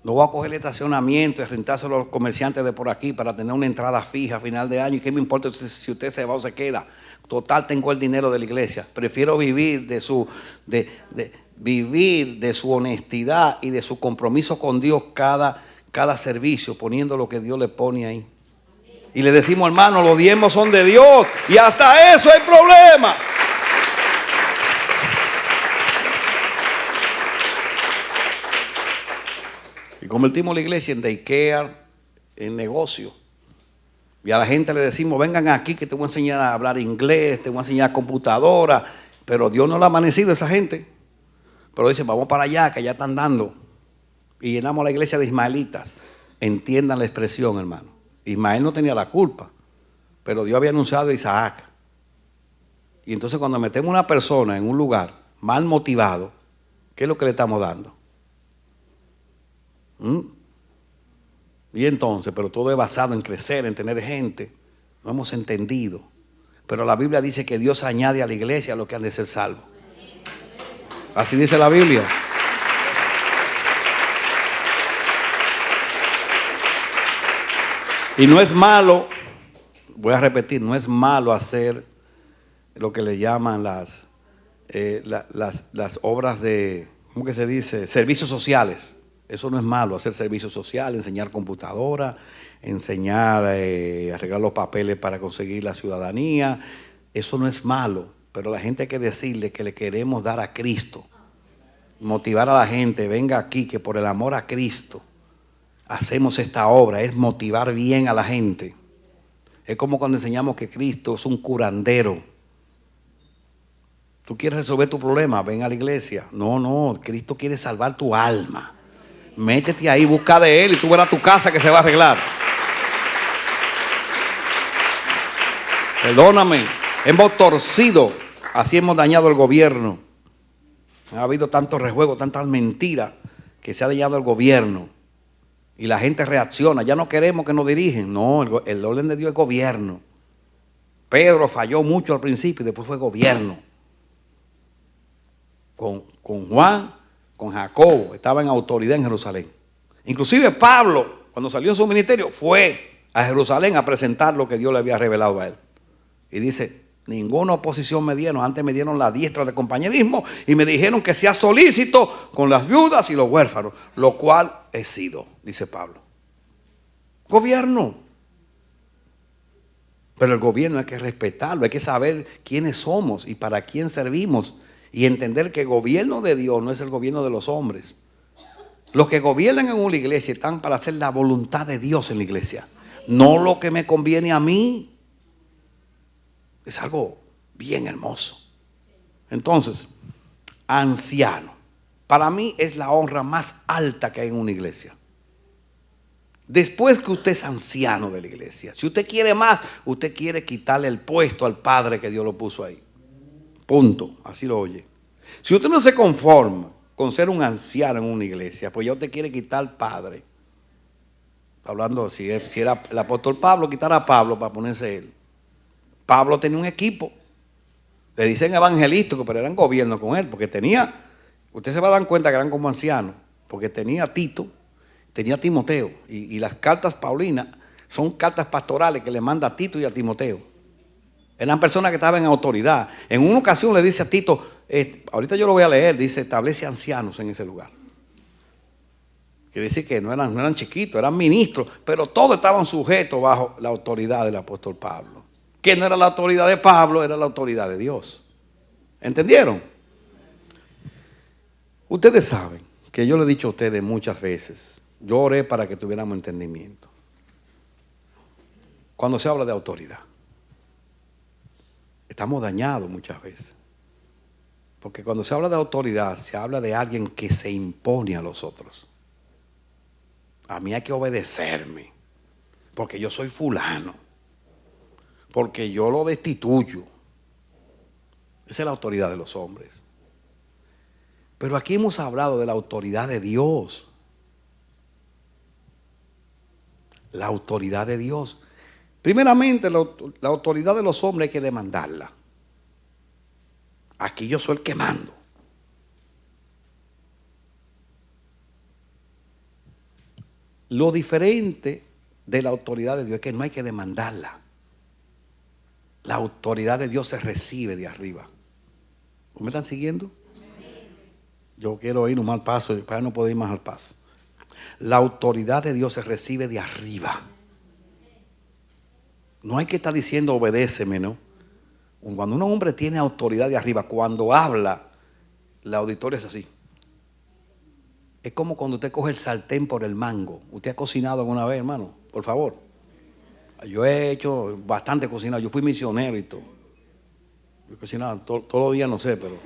No voy a coger el estacionamiento y rentárselo a los comerciantes de por aquí para tener una entrada fija a final de año. ¿Y qué me importa si usted se va o se queda? Total, tengo el dinero de la iglesia. Prefiero vivir de su honestidad y de su compromiso con Dios cada servicio, poniendo lo que Dios le pone ahí. Y le decimos, hermano, los diezmos son de Dios. Y hasta eso hay problema. Y convertimos la iglesia en daycare, en negocio. Y a la gente le decimos, vengan aquí que te voy a enseñar a hablar inglés, te voy a enseñar computadora. Pero Dios no le ha amanecido a esa gente. Pero dicen, vamos para allá, que allá están dando. Y llenamos la iglesia de ismaelitas. Entiendan la expresión, hermano. Ismael no tenía la culpa, pero Dios había anunciado a Isaac. Y entonces cuando metemos una persona en un lugar mal motivado, ¿qué es lo que le estamos dando? Y entonces, pero todo es basado en crecer, en tener gente. No hemos entendido. Pero la Biblia dice que Dios añade a la iglesia a los que han de ser salvos. Así dice la Biblia. Y no es malo, voy a repetir, no es malo hacer lo que le llaman las obras de, ¿cómo que se dice? Servicios sociales. Eso no es malo, hacer servicios sociales, enseñar computadora, enseñar a arreglar los papeles para conseguir la ciudadanía. Eso no es malo, pero a la gente hay que decirle que le queremos dar a Cristo. Motivar a la gente, venga aquí, que por el amor a Cristo hacemos esta obra, es motivar bien a la gente. Es como cuando enseñamos que Cristo es un curandero. ¿Tú quieres resolver tu problema? Ven a la iglesia. No, Cristo quiere salvar tu alma. Métete ahí, busca de Él y tú verás tu casa que se va a arreglar. Perdóname, hemos torcido, así hemos dañado el gobierno. Ha habido tantos rejuegos, tantas mentiras que se ha dañado el gobierno. Y la gente reacciona. Ya no queremos que nos dirigen. No, el orden de Dios es gobierno. Pedro falló mucho al principio y después fue gobierno. Con Juan, con Jacobo, estaba en autoridad en Jerusalén. Inclusive Pablo, cuando salió en su ministerio, fue a Jerusalén a presentar lo que Dios le había revelado a él. Y dice, ninguna oposición me dieron, antes me dieron la diestra de compañerismo y me dijeron que sea solícito con las viudas y los huérfanos, lo cual he sido, dice Pablo. Gobierno. Pero el gobierno hay que respetarlo, hay que saber quiénes somos y para quién servimos y entender que el gobierno de Dios no es el gobierno de los hombres. Los que gobiernan en una iglesia están para hacer la voluntad de Dios en la iglesia, no lo que me conviene a mí. Es algo bien hermoso. Entonces, anciano, para mí es la honra más alta que hay en una iglesia. Después que usted es anciano de la iglesia, si usted quiere más, usted quiere quitarle el puesto al padre que Dios lo puso ahí. Punto, así lo oye. Si usted no se conforma con ser un anciano en una iglesia, pues ya usted quiere quitar al padre. Hablando, si era el apóstol Pablo, quitar a Pablo para ponerse él. Pablo tenía un equipo. Le dicen evangelístico, pero eran gobierno con él, porque tenía, usted se va a dar cuenta que eran como ancianos, porque tenía a Tito, tenía a Timoteo, y las cartas paulinas son cartas pastorales que le manda a Tito y a Timoteo. Eran personas que estaban en autoridad. En una ocasión le dice a Tito, ahorita yo lo voy a leer, dice, establece ancianos en ese lugar. Quiere decir que no eran chiquitos, eran ministros, pero todos estaban sujetos bajo la autoridad del apóstol Pablo. Que no era la autoridad de Pablo, era la autoridad de Dios. ¿Entendieron? Ustedes saben que yo le he dicho a ustedes muchas veces, yo oré para que tuviéramos entendimiento. Cuando se habla de autoridad, estamos dañados muchas veces. Porque cuando se habla de autoridad, se habla de alguien que se impone a los otros. A mí hay que obedecerme, porque yo soy fulano, porque yo lo destituyo. Esa es la autoridad de los hombres. Pero aquí hemos hablado de la autoridad de Dios. La autoridad de Dios. Primeramente, la autoridad de los hombres hay que demandarla. Aquí yo soy el que mando. Lo diferente de la autoridad de Dios es que no hay que demandarla. La autoridad de Dios se recibe de arriba. ¿Me están siguiendo? Yo quiero ir un mal paso, para no poder ir más al paso. La autoridad de Dios se recibe de arriba. No hay que estar diciendo obedéceme, ¿no? Cuando un hombre tiene autoridad de arriba, cuando habla, la auditoria es así. Es como cuando usted coge el sartén por el mango. ¿Usted ha cocinado alguna vez, hermano? Por favor. Yo he hecho bastante cocinado. Yo fui misionero y todo. Yo he cocinado todos los días, no sé, pero...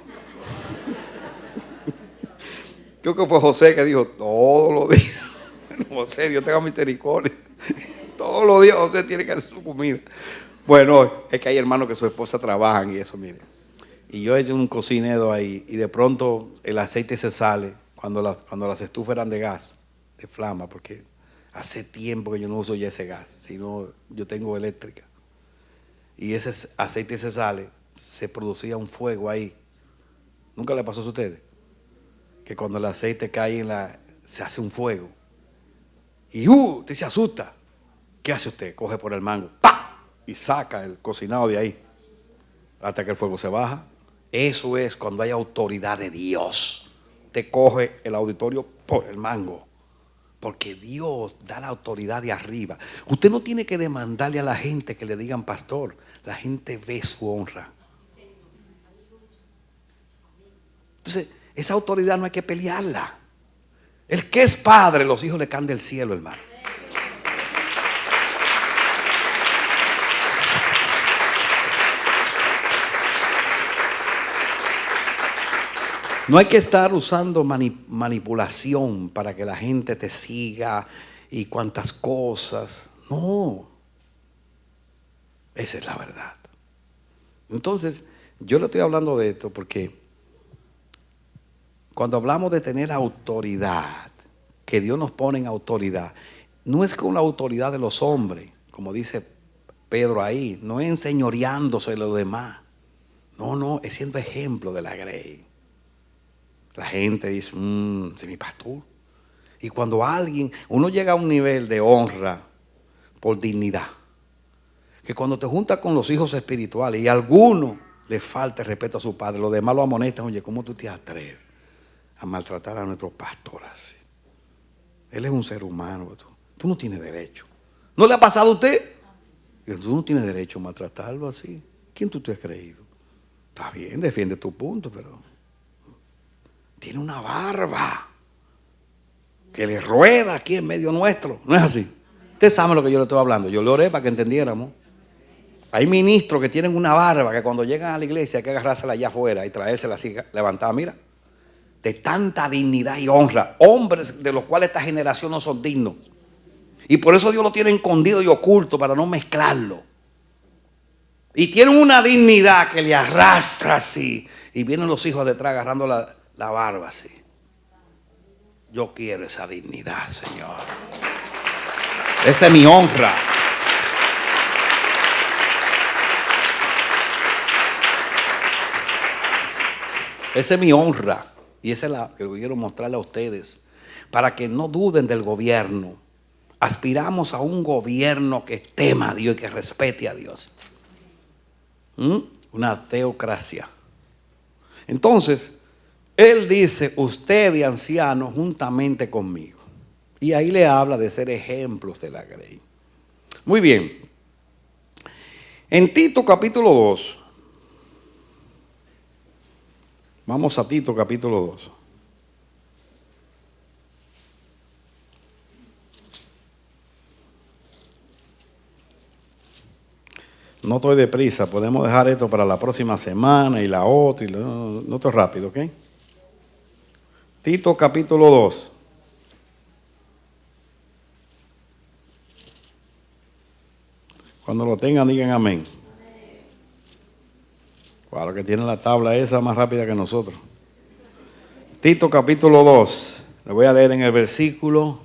Creo que fue José que dijo, todos los días. José, Dios tenga misericordia. Todos los días José tiene que hacer su comida. Bueno, es que hay hermanos que su esposa trabajan y eso, mire. Y yo he hecho un cocinero ahí y de pronto el aceite se sale cuando las estufas eran de gas, de flama, porque hace tiempo que yo no uso ya ese gas, sino yo tengo eléctrica. Y ese aceite se sale, se producía un fuego ahí. ¿Nunca le pasó a ustedes? Que cuando el aceite cae se hace un fuego. Y usted se asusta. ¿Qué hace usted? Coge por el mango, ¡pam! Y saca el cocinado de ahí hasta que el fuego se baja. Eso es cuando hay autoridad de Dios. Te coge el auditorio por el mango, porque Dios da la autoridad de arriba. Usted no tiene que demandarle a la gente que le digan pastor. La gente ve su honra. Entonces, esa autoridad no hay que pelearla. El que es padre, los hijos le caen del cielo, hermano. No hay que estar usando manipulación para que la gente te siga y cuantas cosas. No. Esa es la verdad. Entonces, yo le estoy hablando de esto porque cuando hablamos de tener autoridad, que Dios nos pone en autoridad, no es con la autoridad de los hombres, como dice Pedro ahí, no es enseñoreándose de los demás. No, es siendo ejemplo de la grey. La gente dice, ese es mi pastor. Y cuando uno llega a un nivel de honra por dignidad, que cuando te juntas con los hijos espirituales y a alguno le falta el respeto a su padre, los demás lo amonestan, oye, ¿cómo tú te atreves a maltratar a nuestro pastor así? Él es un ser humano, tú no tienes derecho. ¿No le ha pasado a usted? Tú no tienes derecho a maltratarlo así. ¿Quién tú te has creído? Está bien, defiende tu punto, pero tiene una barba que le rueda aquí en medio nuestro. ¿No es así? Usted sabe lo que yo le estoy hablando. Yo le oré para que entendiéramos. Hay ministros que tienen una barba que cuando llegan a la iglesia hay que agarrársela allá afuera y traérsela así levantada. Mira, de tanta dignidad y honra. Hombres de los cuales esta generación no son dignos. Y por eso Dios lo tiene escondido y oculto para no mezclarlo. Y tienen una dignidad que le arrastra así. Y vienen los hijos detrás agarrando la barba así. Yo quiero esa dignidad, Señor. Esa es mi honra. Esa es mi honra. Y esa es la que quiero mostrarle a ustedes. Para que no duden del gobierno. Aspiramos a un gobierno que tema a Dios y que respete a Dios. Una teocracia. Entonces, él dice, ustedes ancianos juntamente conmigo. Y ahí le habla de ser ejemplos de la grey. Muy bien. En Tito capítulo 2. Vamos a Tito capítulo 2. No estoy deprisa, podemos dejar esto para la próxima semana y la otra. No estoy rápido, ¿ok? Tito capítulo 2. Cuando lo tengan, digan amén. Claro que tienen la tabla esa más rápida que nosotros. Tito capítulo 2. Le voy a leer en el versículo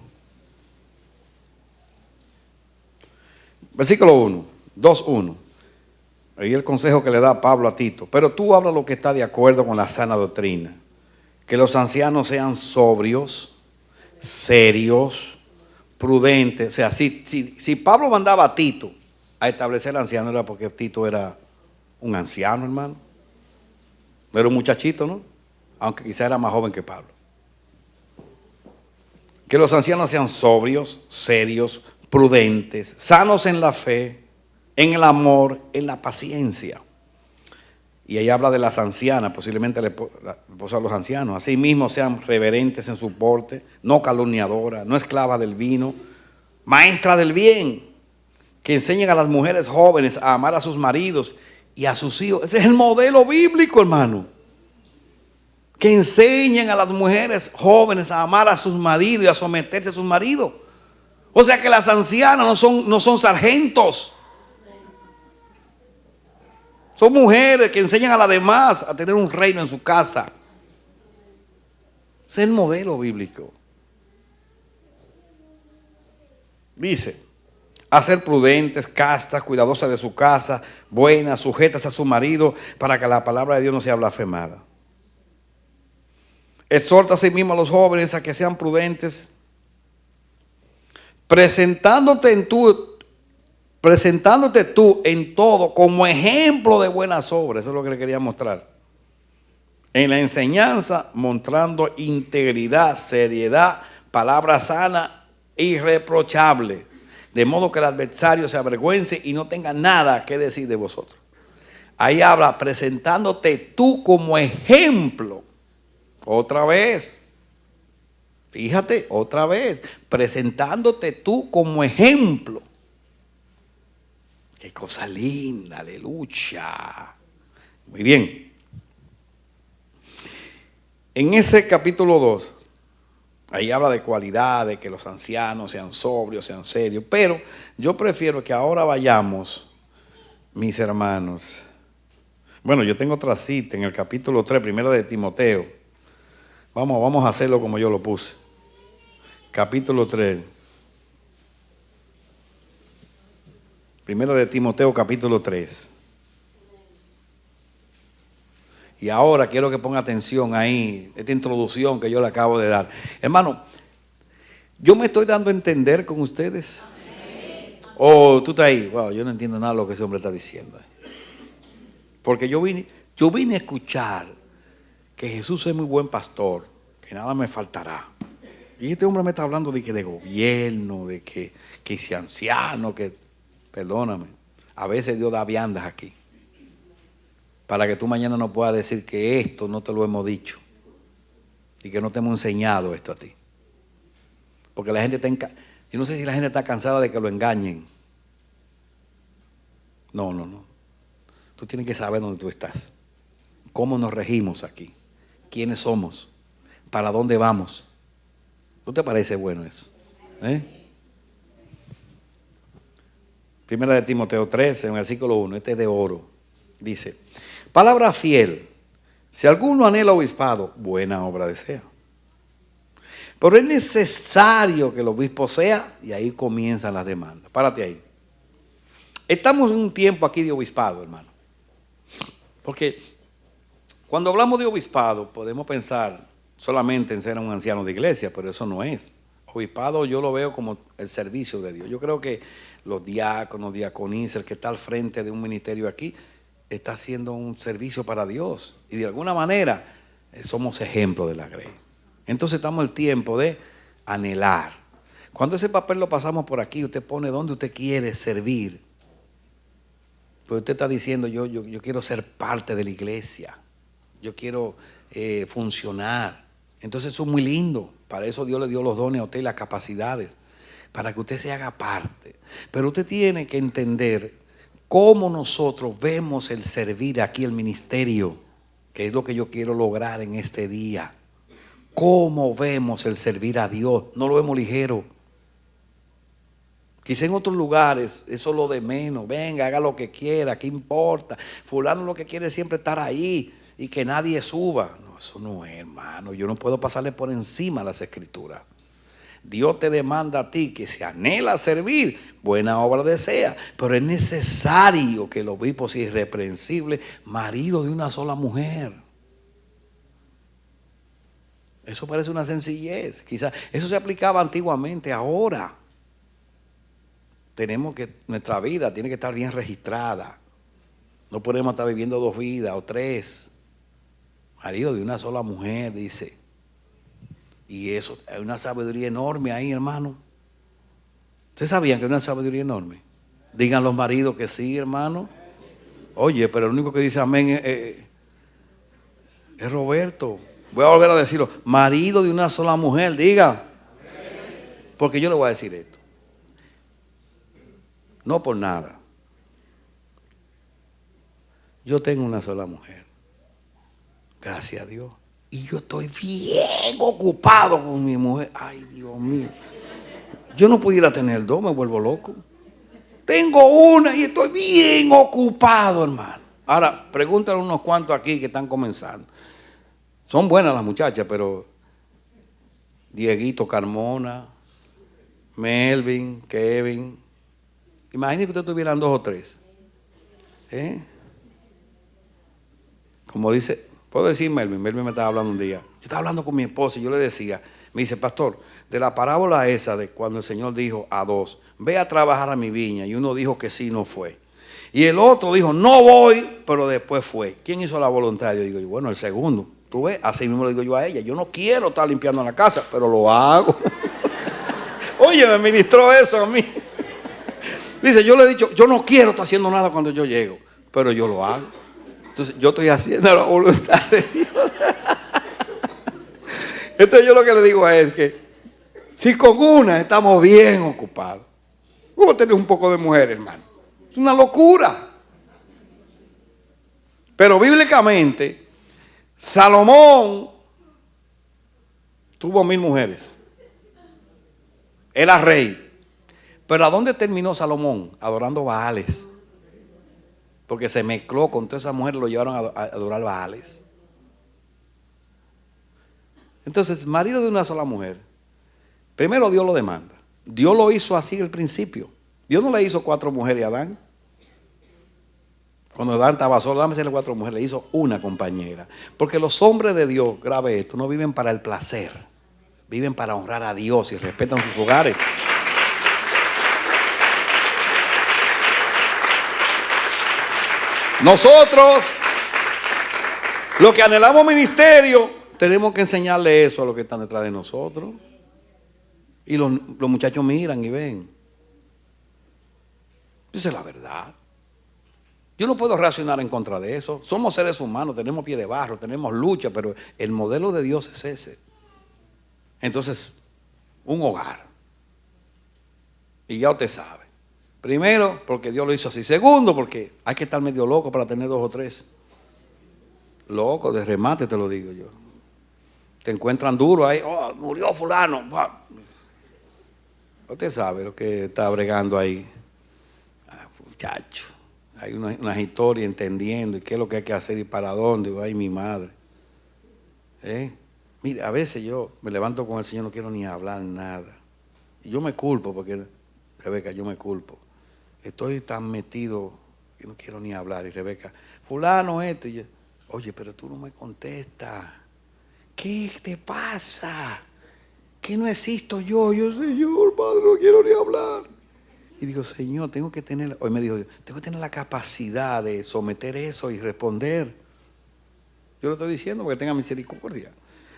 1, 2:1. Ahí el consejo que le da Pablo a Tito. Pero tú habla lo que está de acuerdo con la sana doctrina. Que los ancianos sean sobrios, serios, prudentes. O sea, si Pablo mandaba a Tito a establecer anciano, era porque Tito era un anciano, hermano. No era un muchachito, ¿no? Aunque quizá era más joven que Pablo. Que los ancianos sean sobrios, serios, prudentes, sanos en la fe, en el amor, en la paciencia. Y ahí habla de las ancianas, posiblemente la esposa de los ancianos. Asimismo sean reverentes en su porte, no calumniadoras, no esclavas del vino, maestras del bien, que enseñen a las mujeres jóvenes a amar a sus maridos y a sus hijos. Ese es el modelo bíblico, hermano. Que enseñen a las mujeres jóvenes a amar a sus maridos y a someterse a sus maridos. O sea que las ancianas no son sargentos. Son mujeres que enseñan a las demás a tener un reino en su casa. Ese es el modelo bíblico. Dice, a ser prudentes, castas, cuidadosas de su casa, buenas, sujetas a su marido, para que la palabra de Dios no sea blasfemada. Exhorta a sí mismo a los jóvenes a que sean prudentes, presentándote tú en todo como ejemplo de buenas obras. Eso es lo que le quería mostrar. En la enseñanza, mostrando integridad, seriedad, palabra sana, irreprochable, de modo que el adversario se avergüence y no tenga nada que decir de vosotros. Ahí habla, presentándote tú como ejemplo. Otra vez. Fíjate, otra vez. Presentándote tú como ejemplo. Qué cosa linda, aleluya. Muy bien. En ese capítulo 2, ahí habla de cualidad, de que los ancianos sean sobrios, sean serios. Pero yo prefiero que ahora vayamos, mis hermanos. Bueno, yo tengo otra cita en el capítulo 3, primera de Timoteo. Vamos a hacerlo como yo lo puse. capítulo 3. Primera de Timoteo, capítulo 3. Y ahora quiero que ponga atención ahí, esta introducción que yo le acabo de dar. Hermano, yo me estoy dando a entender con ustedes. Oh, tú estás ahí. Wow, yo no entiendo nada de lo que ese hombre está diciendo. Porque yo vine a escuchar que Jesús es muy buen pastor, que nada me faltará. Y este hombre me está hablando de gobierno, de que si anciano, perdóname, a veces Dios da viandas aquí. Para que tú mañana no puedas decir que esto no te lo hemos dicho. Y que no te hemos enseñado esto a ti. Porque la gente yo no sé si la gente está cansada de que lo engañen. No. Tú tienes que saber dónde tú estás. Cómo nos regimos aquí. Quiénes somos. Para dónde vamos. ¿No te parece bueno eso? Primera de Timoteo 3, en el versículo 1. Este es de oro. Dice: palabra fiel. Si alguno anhela obispado, buena obra desea. Pero es necesario que el obispo sea, y ahí comienzan las demandas. Párate ahí. Estamos en un tiempo aquí de obispado, hermano. Porque cuando hablamos de obispado, podemos pensar solamente en ser un anciano de iglesia, pero eso no es. Obispado yo lo veo como el servicio de Dios. Yo creo que los diáconos, diaconisas, el que está al frente de un ministerio aquí, está haciendo un servicio para Dios. Y de alguna manera somos ejemplo de la grey. Entonces estamos en el tiempo de anhelar. Cuando ese papel lo pasamos por aquí, usted pone donde usted quiere servir. Pues usted está diciendo, yo quiero ser parte de la iglesia. Yo quiero funcionar. Entonces eso es muy lindo. Para eso Dios le dio los dones a usted y las capacidades. Para que usted se haga parte. Pero usted tiene que entender cómo nosotros vemos el servir aquí, el ministerio. Que es lo que yo quiero lograr en este día. ¿Cómo vemos el servir a Dios? No lo vemos ligero. Quizá en otros lugares eso es lo de menos. Venga, haga lo que quiera, ¿qué importa? Fulano lo que quiere es siempre estar ahí y que nadie suba. No, eso no es, hermano. Yo no puedo pasarle por encima las escrituras. Dios te demanda a ti que se anhela servir, buena obra desea, pero es necesario que el obispo sea irreprensible, marido de una sola mujer. Eso parece una sencillez. Quizás eso se aplicaba antiguamente. Ahora tenemos que, nuestra vida tiene que estar bien registrada. No podemos estar viviendo 2 vidas o 3. Marido de una sola mujer, dice. Y eso, hay una sabiduría enorme ahí, hermano. ¿Ustedes sabían que hay una sabiduría enorme? Digan los maridos que sí, hermano. Oye, pero el único que dice amén es Roberto. Voy a volver a decirlo. Marido de una sola mujer, diga. Porque yo le voy a decir esto. No por nada. Yo tengo una sola mujer. Gracias a Dios. Y yo estoy bien ocupado con mi mujer. Ay, Dios mío. Yo no pudiera tener 2, me vuelvo loco. Tengo una y estoy bien ocupado, hermano. Ahora, pregúntale a unos cuantos aquí que están comenzando. Son buenas las muchachas, pero Dieguito, Carmona, Melvin, Kevin. Imagínese que ustedes tuvieran 2 o 3. Como dice, puedo decir Melvin me estaba hablando un día. Yo estaba hablando con mi esposa y yo le decía, me dice, pastor, de la parábola esa de cuando el Señor dijo a 2, ve a trabajar a mi viña, y uno dijo que sí, no fue. Y el otro dijo, no voy, pero después fue. ¿Quién hizo la voluntad? Yo digo, bueno, el segundo. Tú ves, así mismo le digo yo a ella, yo no quiero estar limpiando la casa, pero lo hago. Oye, me ministró eso a mí. Dice, yo le he dicho, yo no quiero estar haciendo nada cuando yo llego, pero yo lo hago. Entonces yo estoy haciendo la voluntad de Dios. Entonces yo lo que le digo es que si con una estamos bien ocupados, ¿cómo tener un poco de mujer, hermano? Es una locura. Pero bíblicamente, Salomón tuvo 1000 mujeres. Era rey. Pero ¿a dónde terminó Salomón? Adorando Baales. Porque se mezcló con todas esas mujeres, lo llevaron a adorar Baales. Entonces, marido de una sola mujer Primero Dios lo demanda. Dios lo hizo así al principio. Dios no le hizo 4 mujeres a Adán. Cuando Adán estaba solo, dame hacerle 4 mujeres, le hizo una compañera. Porque los hombres de Dios, grave esto, no viven para el placer. Viven para honrar a Dios y respetan sus hogares. Nosotros, los que anhelamos ministerio, tenemos que enseñarle eso a los que están detrás de nosotros. Y los muchachos miran y ven. Esa es la verdad. Yo no puedo reaccionar en contra de eso. Somos seres humanos, tenemos pie de barro, tenemos lucha, pero el modelo de Dios es ese. Entonces, un hogar. Y ya usted sabe. Primero, porque Dios lo hizo así. Segundo, porque hay que estar medio loco para tener 2 o 3. Loco, de remate te lo digo yo. Te encuentran duro ahí. Oh, murió fulano. Usted sabe lo que está bregando ahí. Muchacho. Hay unas historias entendiendo y qué es lo que hay que hacer y para dónde. Ay, mi madre. Mire, a veces yo me levanto con el Señor, no quiero ni hablar nada. Y yo me culpo porque, Rebeca, yo me culpo. Estoy tan metido que no quiero ni hablar. Y Rebeca, fulano esto. Y yo, oye, pero tú no me contestas. ¿Qué te pasa? ¿Qué no existo yo? Yo, Señor, Padre, no quiero ni hablar. Y digo, Señor, tengo que tener, hoy me dijo, tengo que tener la capacidad de someter eso y responder. Yo lo estoy diciendo porque tenga misericordia.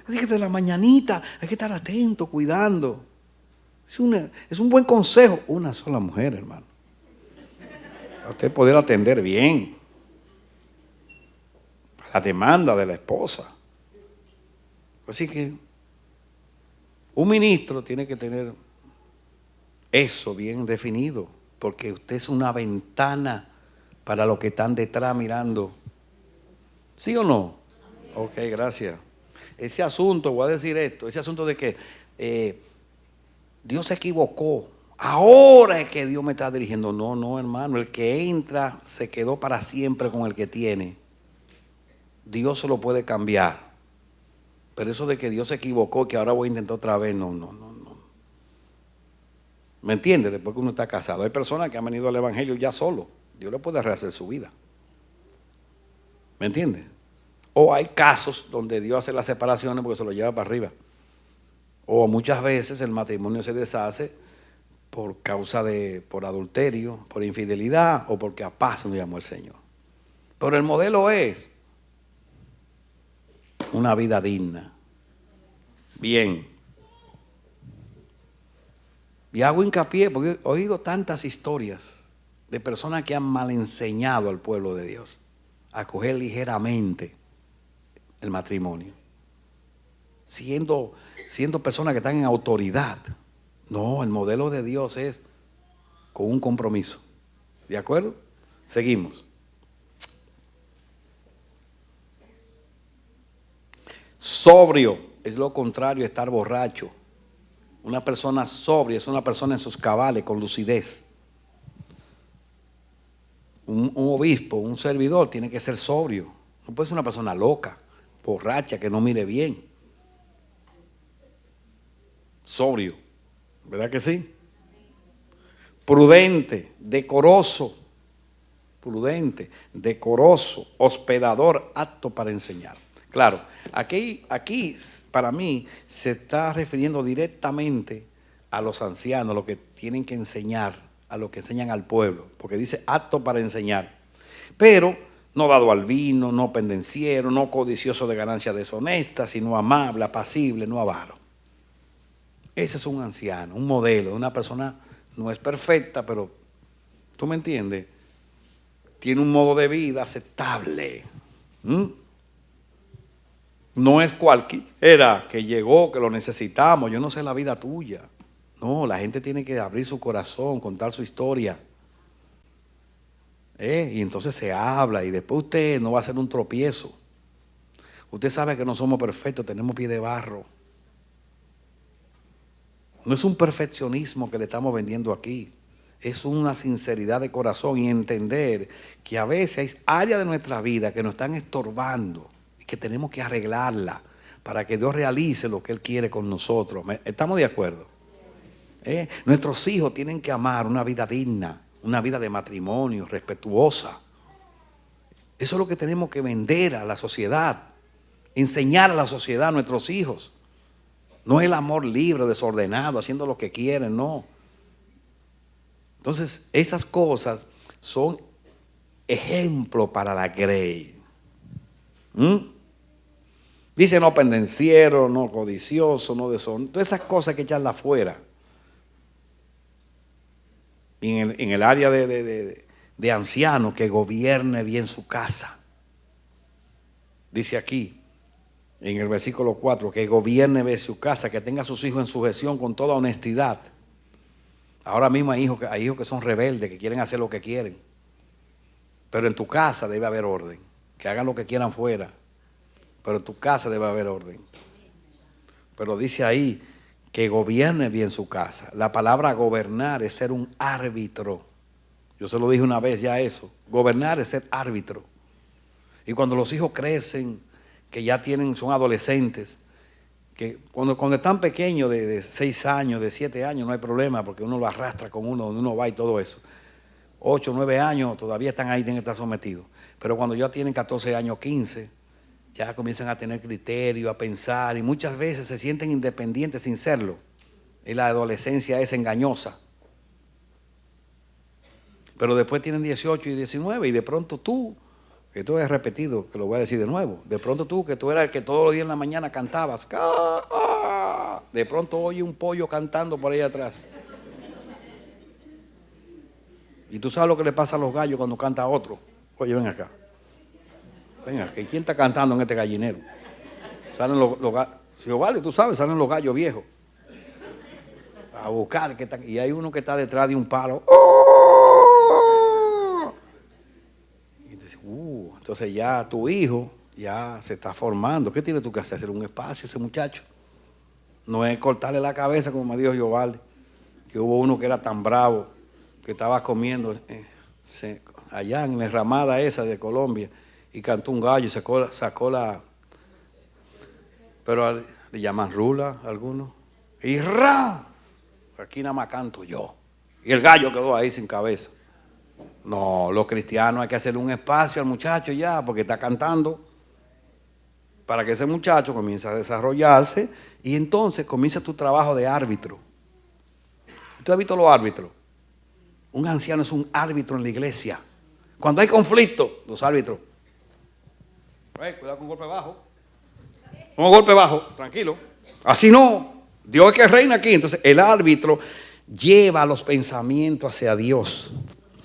Así que desde la mañanita hay que estar atento, cuidando. Es un buen consejo. Una sola mujer, hermano. Para usted poder atender bien la demanda de la esposa. Así que un ministro tiene que tener eso bien definido, porque usted es una ventana para los que están detrás mirando. ¿Sí o no? Ok, gracias. Ese asunto, voy a decir esto, ese asunto de que Dios se equivocó, ahora es que Dios me está dirigiendo. No, hermano, el que entra se quedó para siempre con el que tiene. Dios se lo puede cambiar. Pero eso de que Dios se equivocó, que ahora voy a intentar otra vez, no. ¿Me entiende? Después que uno está casado. Hay personas que han venido al evangelio ya solo. Dios le puede rehacer su vida. ¿Me entiende? O hay casos donde Dios hace las separaciones porque se lo lleva para arriba. O muchas veces el matrimonio se deshace por por adulterio, por infidelidad o porque a paz nos llamó el Señor. Pero el modelo es una vida digna. Bien. Y hago hincapié porque he oído tantas historias de personas que han mal enseñado al pueblo de Dios a coger ligeramente el matrimonio. Siendo personas que están en autoridad. No, el modelo de Dios es con un compromiso. ¿De acuerdo? Seguimos. Sobrio es lo contrario a estar borracho. Una persona sobria es una persona en sus cabales, con lucidez. Un obispo, un servidor tiene que ser sobrio. No puede ser una persona loca, borracha, que no mire bien. Sobrio, ¿verdad que sí? Prudente, decoroso, hospedador, apto para enseñar. Claro, aquí para mí se está refiriendo directamente a los ancianos, a los que tienen que enseñar, a los que enseñan al pueblo, porque dice apto para enseñar. Pero no dado al vino, no pendenciero, no codicioso de ganancias deshonestas, sino amable, apacible, no avaro. Ese es un anciano, un modelo de una persona, no es perfecta, pero ¿tú me entiendes? Tiene un modo de vida aceptable. No es cualquiera que llegó, que lo necesitamos. Yo no sé la vida tuya. No, la gente tiene que abrir su corazón, contar su historia. Y entonces se habla y después usted no va a ser un tropiezo. Usted sabe que no somos perfectos, tenemos pie de barro. No es un perfeccionismo que le estamos vendiendo aquí. Es una sinceridad de corazón y entender que a veces hay áreas de nuestra vida que nos están estorbando. Que tenemos que arreglarla para que Dios realice lo que Él quiere con nosotros. ¿Estamos de acuerdo? Nuestros hijos tienen que amar una vida digna, una vida de matrimonio, respetuosa. Eso es lo que tenemos que vender a la sociedad, enseñar a la sociedad, a nuestros hijos. No el amor libre, desordenado, haciendo lo que quieren, no. Entonces, esas cosas son ejemplo para la grey. Dice no pendenciero, no codicioso, no deshonroso. Todas esas cosas hay que echarlas afuera. Y en el área de anciano, que gobierne bien su casa. Dice aquí, en el versículo 4, que gobierne bien su casa, que tenga a sus hijos en sujeción con toda honestidad. Ahora mismo hay hijos que son rebeldes, que quieren hacer lo que quieren. Pero en tu casa debe haber orden. Que hagan lo que quieran fuera. Pero en tu casa debe haber orden. Pero dice ahí que gobierne bien su casa. La palabra gobernar es ser un árbitro. Yo se lo dije una vez ya eso. Gobernar es ser árbitro. Y cuando los hijos crecen, que ya son adolescentes, que cuando están pequeños, de 6 años, de 7 años, no hay problema, porque uno lo arrastra con uno, donde uno va y todo eso. 8, 9 años, todavía están ahí, tienen que estar sometidos. Pero cuando ya tienen 14 años, 15, ya comienzan a tener criterio, a pensar, y muchas veces se sienten independientes sin serlo. Y la adolescencia es engañosa. Pero después tienen 18 y 19, y de pronto tú, que tú has repetido, que lo voy a decir de nuevo, de pronto tú, que tú eras el que todos los días en la mañana cantabas, de pronto oye un pollo cantando por ahí atrás. Y tú sabes lo que le pasa a los gallos cuando canta otro. Oye, ven acá. Ven acá. ¿Quién está cantando en este gallinero? Salen los gallos. Si vale, tú sabes, salen los gallos viejos. A buscar. Y hay uno que está detrás de un palo. Y dices, entonces ya tu hijo ya se está formando. ¿Qué tienes tú que hacer? Hacer un espacio a ese muchacho. No es cortarle la cabeza como me dijo Yovalde. Que hubo uno que era tan bravo, que estaba comiendo allá en la enramada esa de Colombia, y cantó un gallo y sacó la, pero le llaman rula a algunos, y aquí nada más canto yo, y el gallo quedó ahí sin cabeza. No, los cristianos hay que hacerle un espacio al muchacho ya, porque está cantando, para que ese muchacho comience a desarrollarse, y entonces comienza tu trabajo de árbitro. ¿Usted ha visto los árbitros? Un anciano es un árbitro en la iglesia. Cuando hay conflicto, los árbitros. Cuidado con golpe bajo. No, golpe bajo, tranquilo. Así no. Dios es que reina aquí. Entonces el árbitro lleva los pensamientos hacia Dios.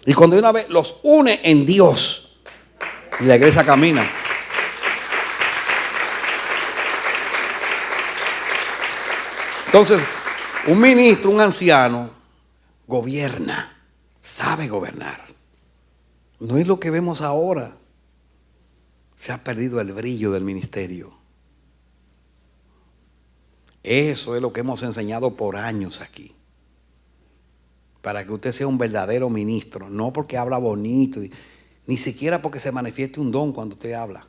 Y cuando de una vez los une en Dios, y la iglesia camina. Entonces, un ministro, un anciano, gobierna, sabe gobernar. No es lo que vemos ahora. Se ha perdido el brillo del ministerio. Eso es lo que hemos enseñado por años aquí. Para que usted sea un verdadero ministro. No porque habla bonito, ni siquiera porque se manifieste un don cuando usted habla.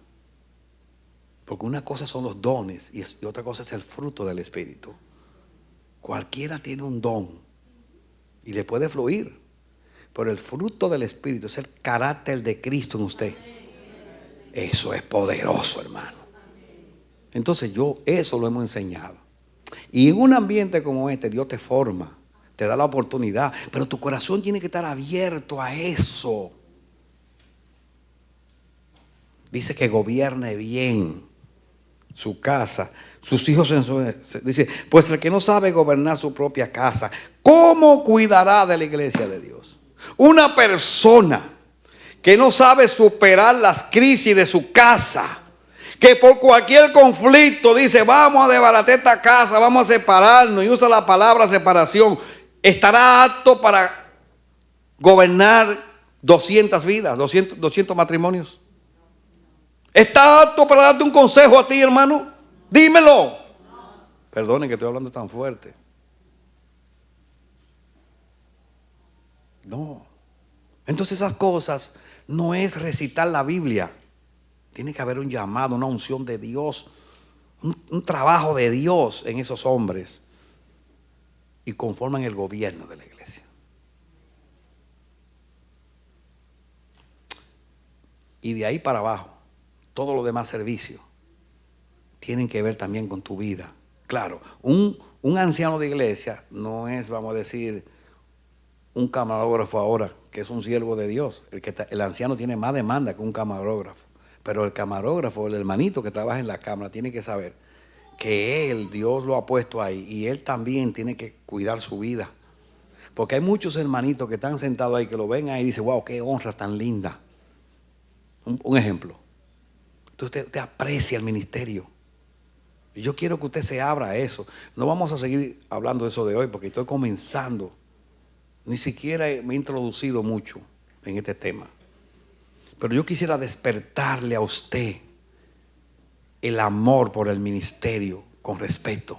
Porque una cosa son los dones y otra cosa es el fruto del Espíritu. Cualquiera tiene un don y le puede fluir. Pero el fruto del Espíritu es el carácter de Cristo en usted. Eso es poderoso, hermano. Entonces eso lo hemos enseñado. Y en un ambiente como este, Dios te forma, te da la oportunidad, pero tu corazón tiene que estar abierto a eso. Dice que gobierne bien su casa, sus hijos dice, pues el que no sabe gobernar su propia casa, ¿cómo cuidará de la iglesia de Dios? Una persona que no sabe superar las crisis de su casa, que por cualquier conflicto dice, vamos a desbaratar esta casa, vamos a separarnos, y usa la palabra separación, ¿estará apto para gobernar 200 vidas, 200 matrimonios? ¿Está apto para darte un consejo a ti, hermano? Dímelo. Perdonen que estoy hablando tan fuerte. No. Entonces esas cosas no es recitar la Biblia. Tiene que haber un llamado, una unción de Dios, un trabajo de Dios en esos hombres. y conforman el gobierno de la iglesia. Y de ahí para abajo, todos los demás servicios tienen que ver también con tu vida. Claro, un anciano de iglesia no es, vamos a decir, un camarógrafo ahora, que es un siervo de Dios. El anciano tiene más demanda que un camarógrafo. Pero el camarógrafo, el hermanito que trabaja en la cámara, tiene que saber que él, Dios lo ha puesto ahí, y él también tiene que cuidar su vida. Porque hay muchos hermanitos que están sentados ahí, que lo ven ahí y dicen, wow, qué honra tan linda. Un ejemplo. Entonces usted aprecia el ministerio. Y yo quiero que usted se abra a eso. No vamos a seguir hablando de eso de hoy porque estoy comenzando. Ni siquiera me he introducido mucho en este tema. Pero yo quisiera despertarle a usted el amor por el ministerio con respeto.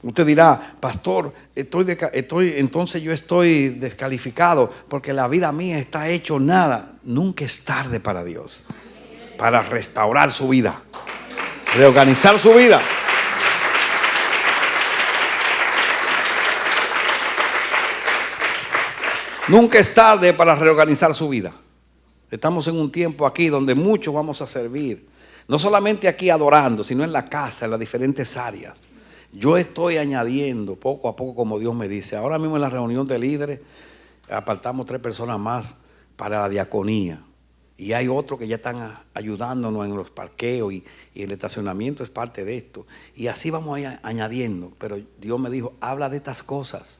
Usted dirá, pastor, entonces yo estoy descalificado porque la vida mía está hecho nada. Nunca es tarde para Dios, para restaurar su vida, reorganizar su vida. Nunca es tarde para reorganizar su vida. Estamos en un tiempo aquí donde muchos vamos a servir, no solamente aquí adorando, sino en la casa, en las diferentes áreas. Yo estoy añadiendo poco a poco, como Dios me dice. Ahora mismo en la reunión de líderes apartamos 3 personas más para la diaconía. Y hay otros que ya están ayudándonos en los parqueos y el estacionamiento es parte de esto. Y así vamos a ir añadiendo. Pero Dios me dijo, habla de estas cosas.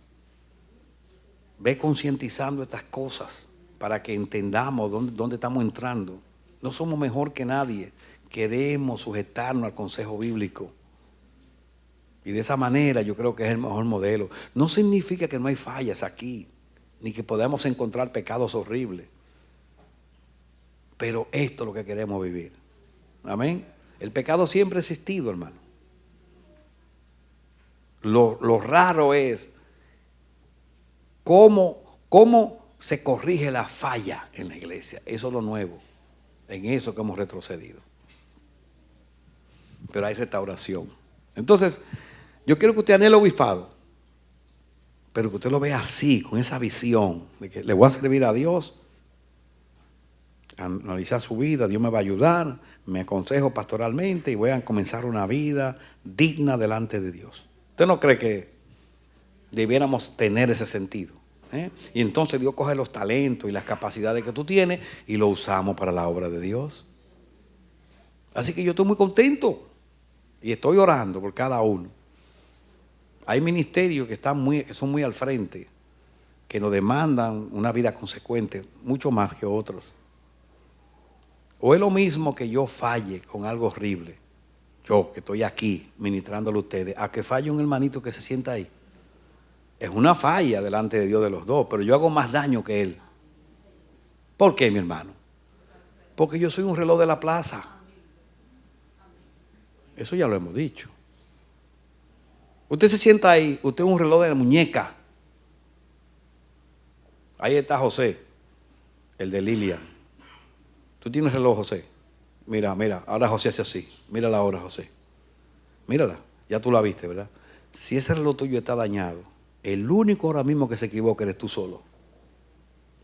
Ve concientizando estas cosas para que entendamos dónde estamos entrando. No somos mejor que nadie. Queremos sujetarnos al consejo bíblico. Y de esa manera yo creo que es el mejor modelo. No significa que no hay fallas aquí, ni que podamos encontrar pecados horribles. Pero esto es lo que queremos vivir. Amén. El pecado siempre ha existido, hermano. Lo raro es cómo se corrige la falla en la iglesia. Eso es lo nuevo. En eso que hemos retrocedido. Pero hay restauración. Entonces, yo quiero que usted anhele obispado, pero que usted lo vea así, con esa visión de que le voy a servir a Dios, analizar su vida, Dios me va a ayudar, me aconsejo pastoralmente y voy a comenzar una vida digna delante de Dios. ¿Usted no cree que debiéramos tener ese sentido? Y entonces Dios coge los talentos y las capacidades que tú tienes y lo usamos para la obra de Dios. Así que yo estoy muy contento y estoy orando por cada uno. Hay ministerios que son muy al frente, que nos demandan una vida consecuente, mucho más que otros. O es lo mismo que yo falle con algo horrible, yo que estoy aquí ministrándole a ustedes, a que falle un hermanito que se sienta ahí. Es una falla delante de Dios de los dos, pero yo hago más daño que él. ¿Por qué, mi hermano? Porque yo soy un reloj de la plaza. Eso ya lo hemos dicho. Usted se sienta ahí, usted es un reloj de la muñeca. Ahí está José, el de Lilian. Tú tienes reloj, José. Mira, ahora José hace así. Mírala ahora, José. Mírala, ya tú la viste, ¿verdad? Si ese reloj tuyo está dañado, el único ahora mismo que se equivoca eres tú solo.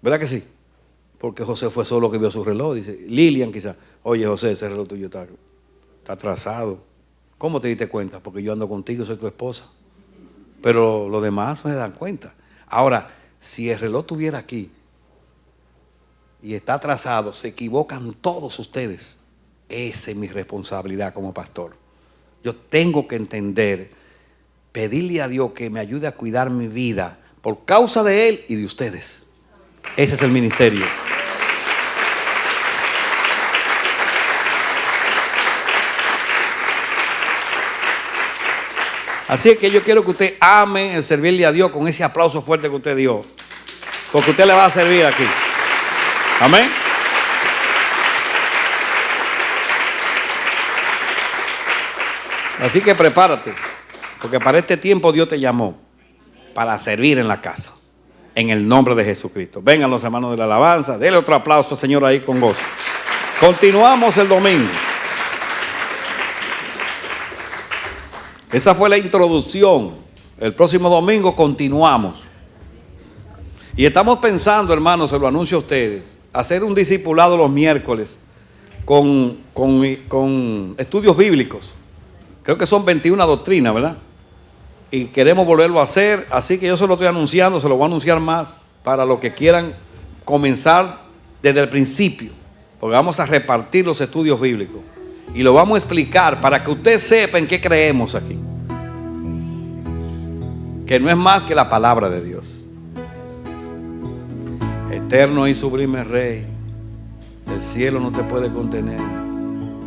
¿Verdad que sí? Porque José fue solo que vio su reloj. Dice, Lilian quizás, oye José, ese reloj tuyo está atrasado. ¿Cómo te diste cuenta? Porque yo ando contigo, soy tu esposa. Pero los demás no se dan cuenta. Ahora, si el reloj estuviera aquí y está atrasado, se equivocan todos ustedes. Esa es mi responsabilidad como pastor. Yo tengo que entender, pedirle a Dios que me ayude a cuidar mi vida por causa de Él y de ustedes. Ese es el ministerio. Así es que yo quiero que usted ame el servirle a Dios con ese aplauso fuerte que usted dio. Porque usted le va a servir aquí. Amén. Así que prepárate. Porque para este tiempo Dios te llamó. Para servir en la casa. En el nombre de Jesucristo. Vengan los hermanos de la alabanza. Dele otro aplauso, Señor, ahí con gozo. Continuamos el domingo. Esa fue la introducción El próximo domingo continuamos. Y estamos pensando, hermanos, se lo anuncio a ustedes, hacer un discipulado los miércoles con estudios bíblicos. Creo que son 21 doctrinas, ¿verdad? Y queremos volverlo a hacer, así que yo se lo estoy anunciando, se lo voy a anunciar más para los que quieran comenzar desde el principio, porque vamos a repartir los estudios bíblicos y lo vamos a explicar para que usted sepa en qué creemos aquí, que no es más que la palabra de Dios. Eterno y sublime Rey, el cielo no te puede contener.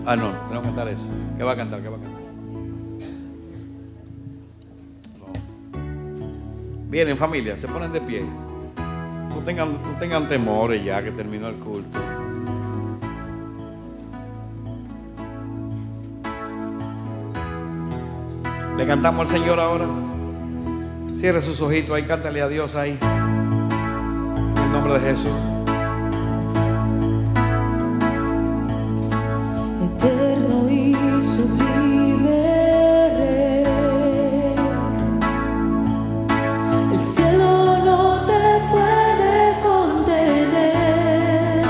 Ah, no, tenemos que cantar eso. ¿Qué va a cantar? ¿Qué va a cantar? Vienen, familia, se ponen de pie. No tengan temores ya que terminó el culto. Le cantamos al Señor ahora. Cierre sus ojitos ahí, cántale a Dios ahí. En el nombre de Jesús. Eterno y sublime Rey, el cielo no te puede contener.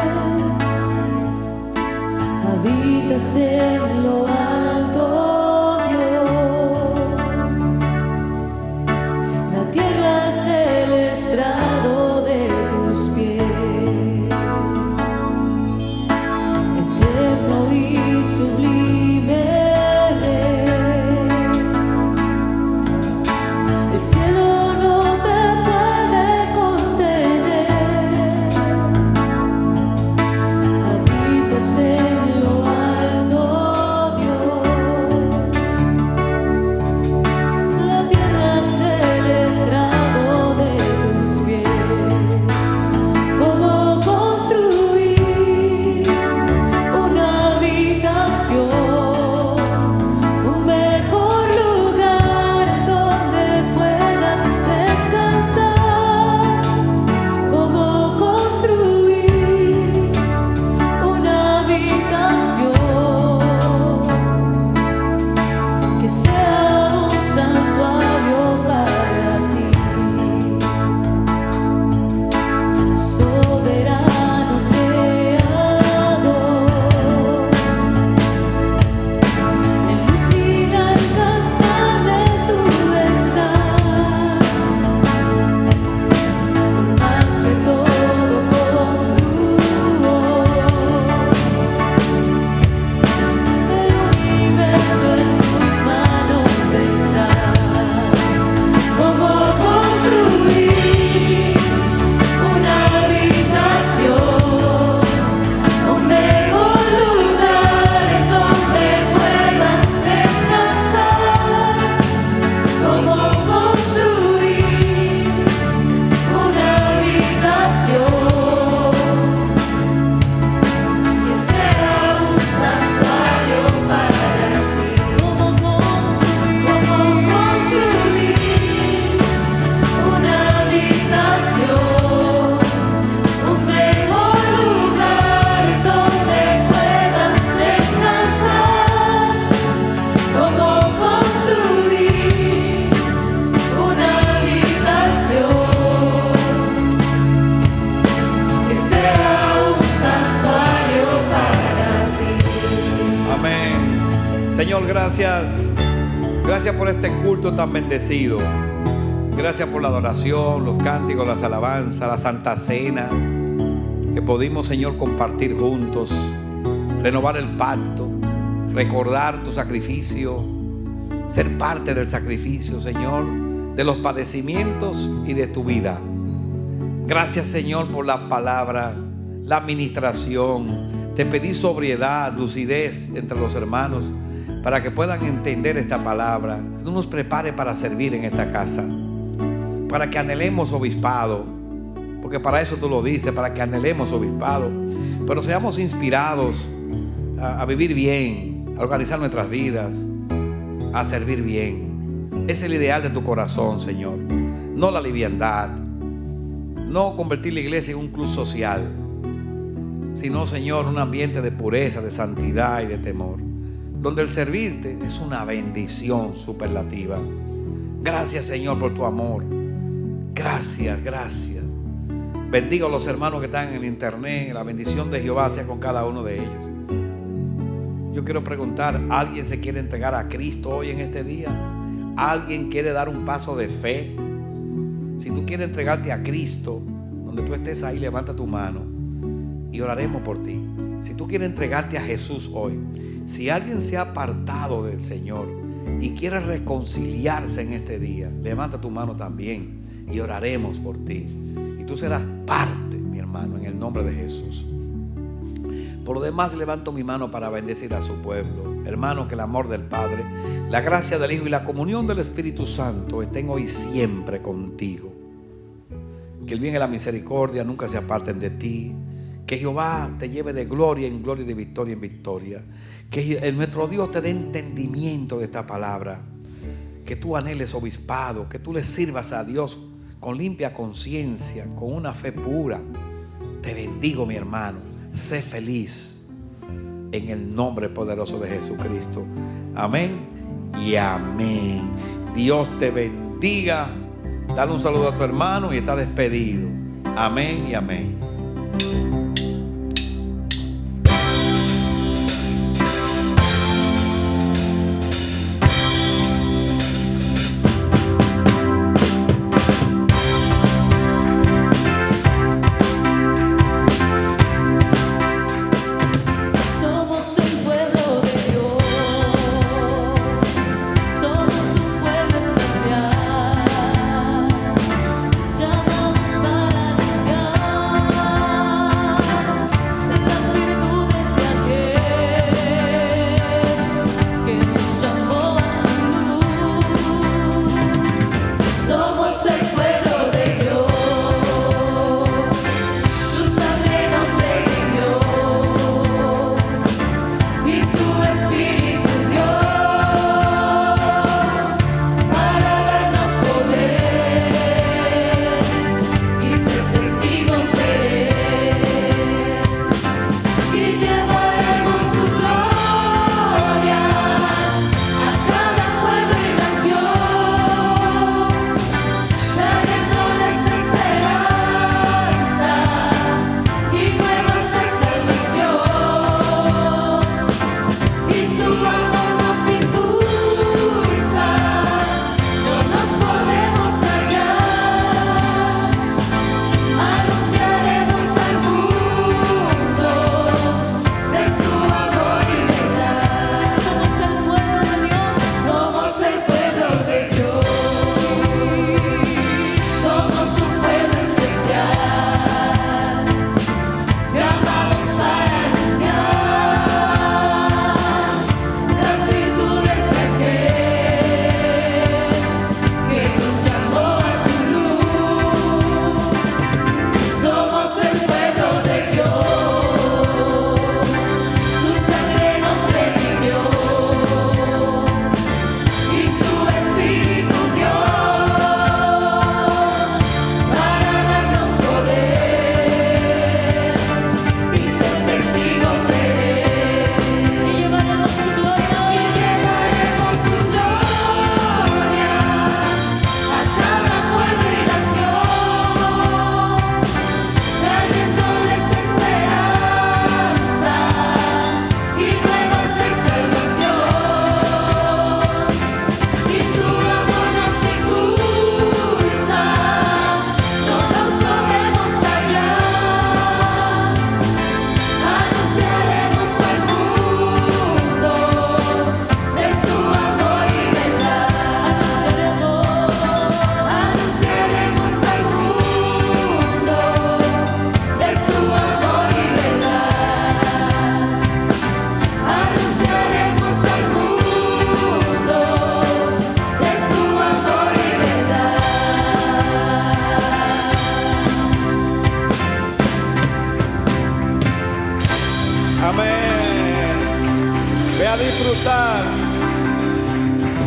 Habitas en lo alto, Dios. La tierra es el estrado de tus pies. Eterno y sublime Rey, el cielo no te puede contener. Habitas en lo alto, Dios. La tierra es el estrado de tus pies. ¿Cómo construir una habitación, un mejor lugar donde puedas descansar? ¿Cómo construir una habitación que sea un santuario para ti? Soberano Creador, en luz inalcanzable tú estás. Formaste todo con tu voz. El universo en tus manos está. ¿Cómo construir una habitación, un mejor lugar en donde puedas descansar? ¿Cómo construir una habitación que sea un santuario para ti? ¿Cómo construir una habitación, un mejor lugar donde puedas descansar? ¿Cómo construir una habitación que sea un santuario para ti? Amén. Señor, gracias. Gracias por este culto tan bendecido. Gracias por la adoración, los cánticos, las alabanzas, la Santa Cena que pudimos, Señor, compartir juntos, renovar el pacto, recordar tu sacrificio, ser parte del sacrificio, Señor, de los padecimientos y de tu vida. Gracias, Señor, por la palabra, la administración. Te pedí sobriedad, lucidez entre los hermanos para que puedan entender esta palabra. Tú nos prepares para servir en esta casa, para que anhelemos obispado, porque para eso tú lo dices, para que anhelemos obispado, pero seamos inspirados a vivir bien, a organizar nuestras vidas, a servir bien. Es el ideal de tu corazón, Señor, no la liviandad, no convertir la iglesia en un club social, sino, Señor, un ambiente de pureza, de santidad y de temor, donde el servirte es una bendición superlativa. Gracias, Señor, por tu amor. Gracias, gracias. Bendigo a los hermanos que están en el internet. La bendición de Jehová sea con cada uno de ellos. Yo quiero preguntar, ¿alguien se quiere entregar a Cristo hoy en este día? ¿Alguien quiere dar un paso de fe? Si tú quieres entregarte a Cristo, donde tú estés ahí, levanta tu mano y oraremos por ti. Si tú quieres entregarte a Jesús hoy, si alguien se ha apartado del Señor y quiere reconciliarse en este día, levanta tu mano también y oraremos por ti. Y tú serás parte, mi hermano, en el nombre de Jesús. Por lo demás, levanto mi mano para bendecir a su pueblo. Hermano, que el amor del Padre, la gracia del Hijo y la comunión del Espíritu Santo estén hoy siempre contigo. Que el bien y la misericordia nunca se aparten de ti. Que Jehová te lleve de gloria en gloria y de victoria en victoria. Que nuestro Dios te dé entendimiento de esta palabra. Que tú anheles obispado. Que tú le sirvas a Dios con limpia conciencia, con una fe pura. Te bendigo, mi hermano. Sé feliz en el nombre poderoso de Jesucristo. Amén y amén. Dios te bendiga. Dale un saludo a tu hermano y está despedido. Amén y amén.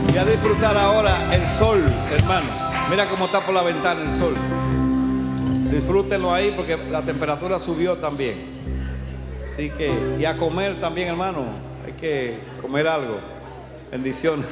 Voy a disfrutar ahora el sol, hermano. Mira cómo está por la ventana el sol. Disfrútenlo ahí porque la temperatura subió también. Así que, y a comer también, hermano. Hay que comer algo. Bendiciones.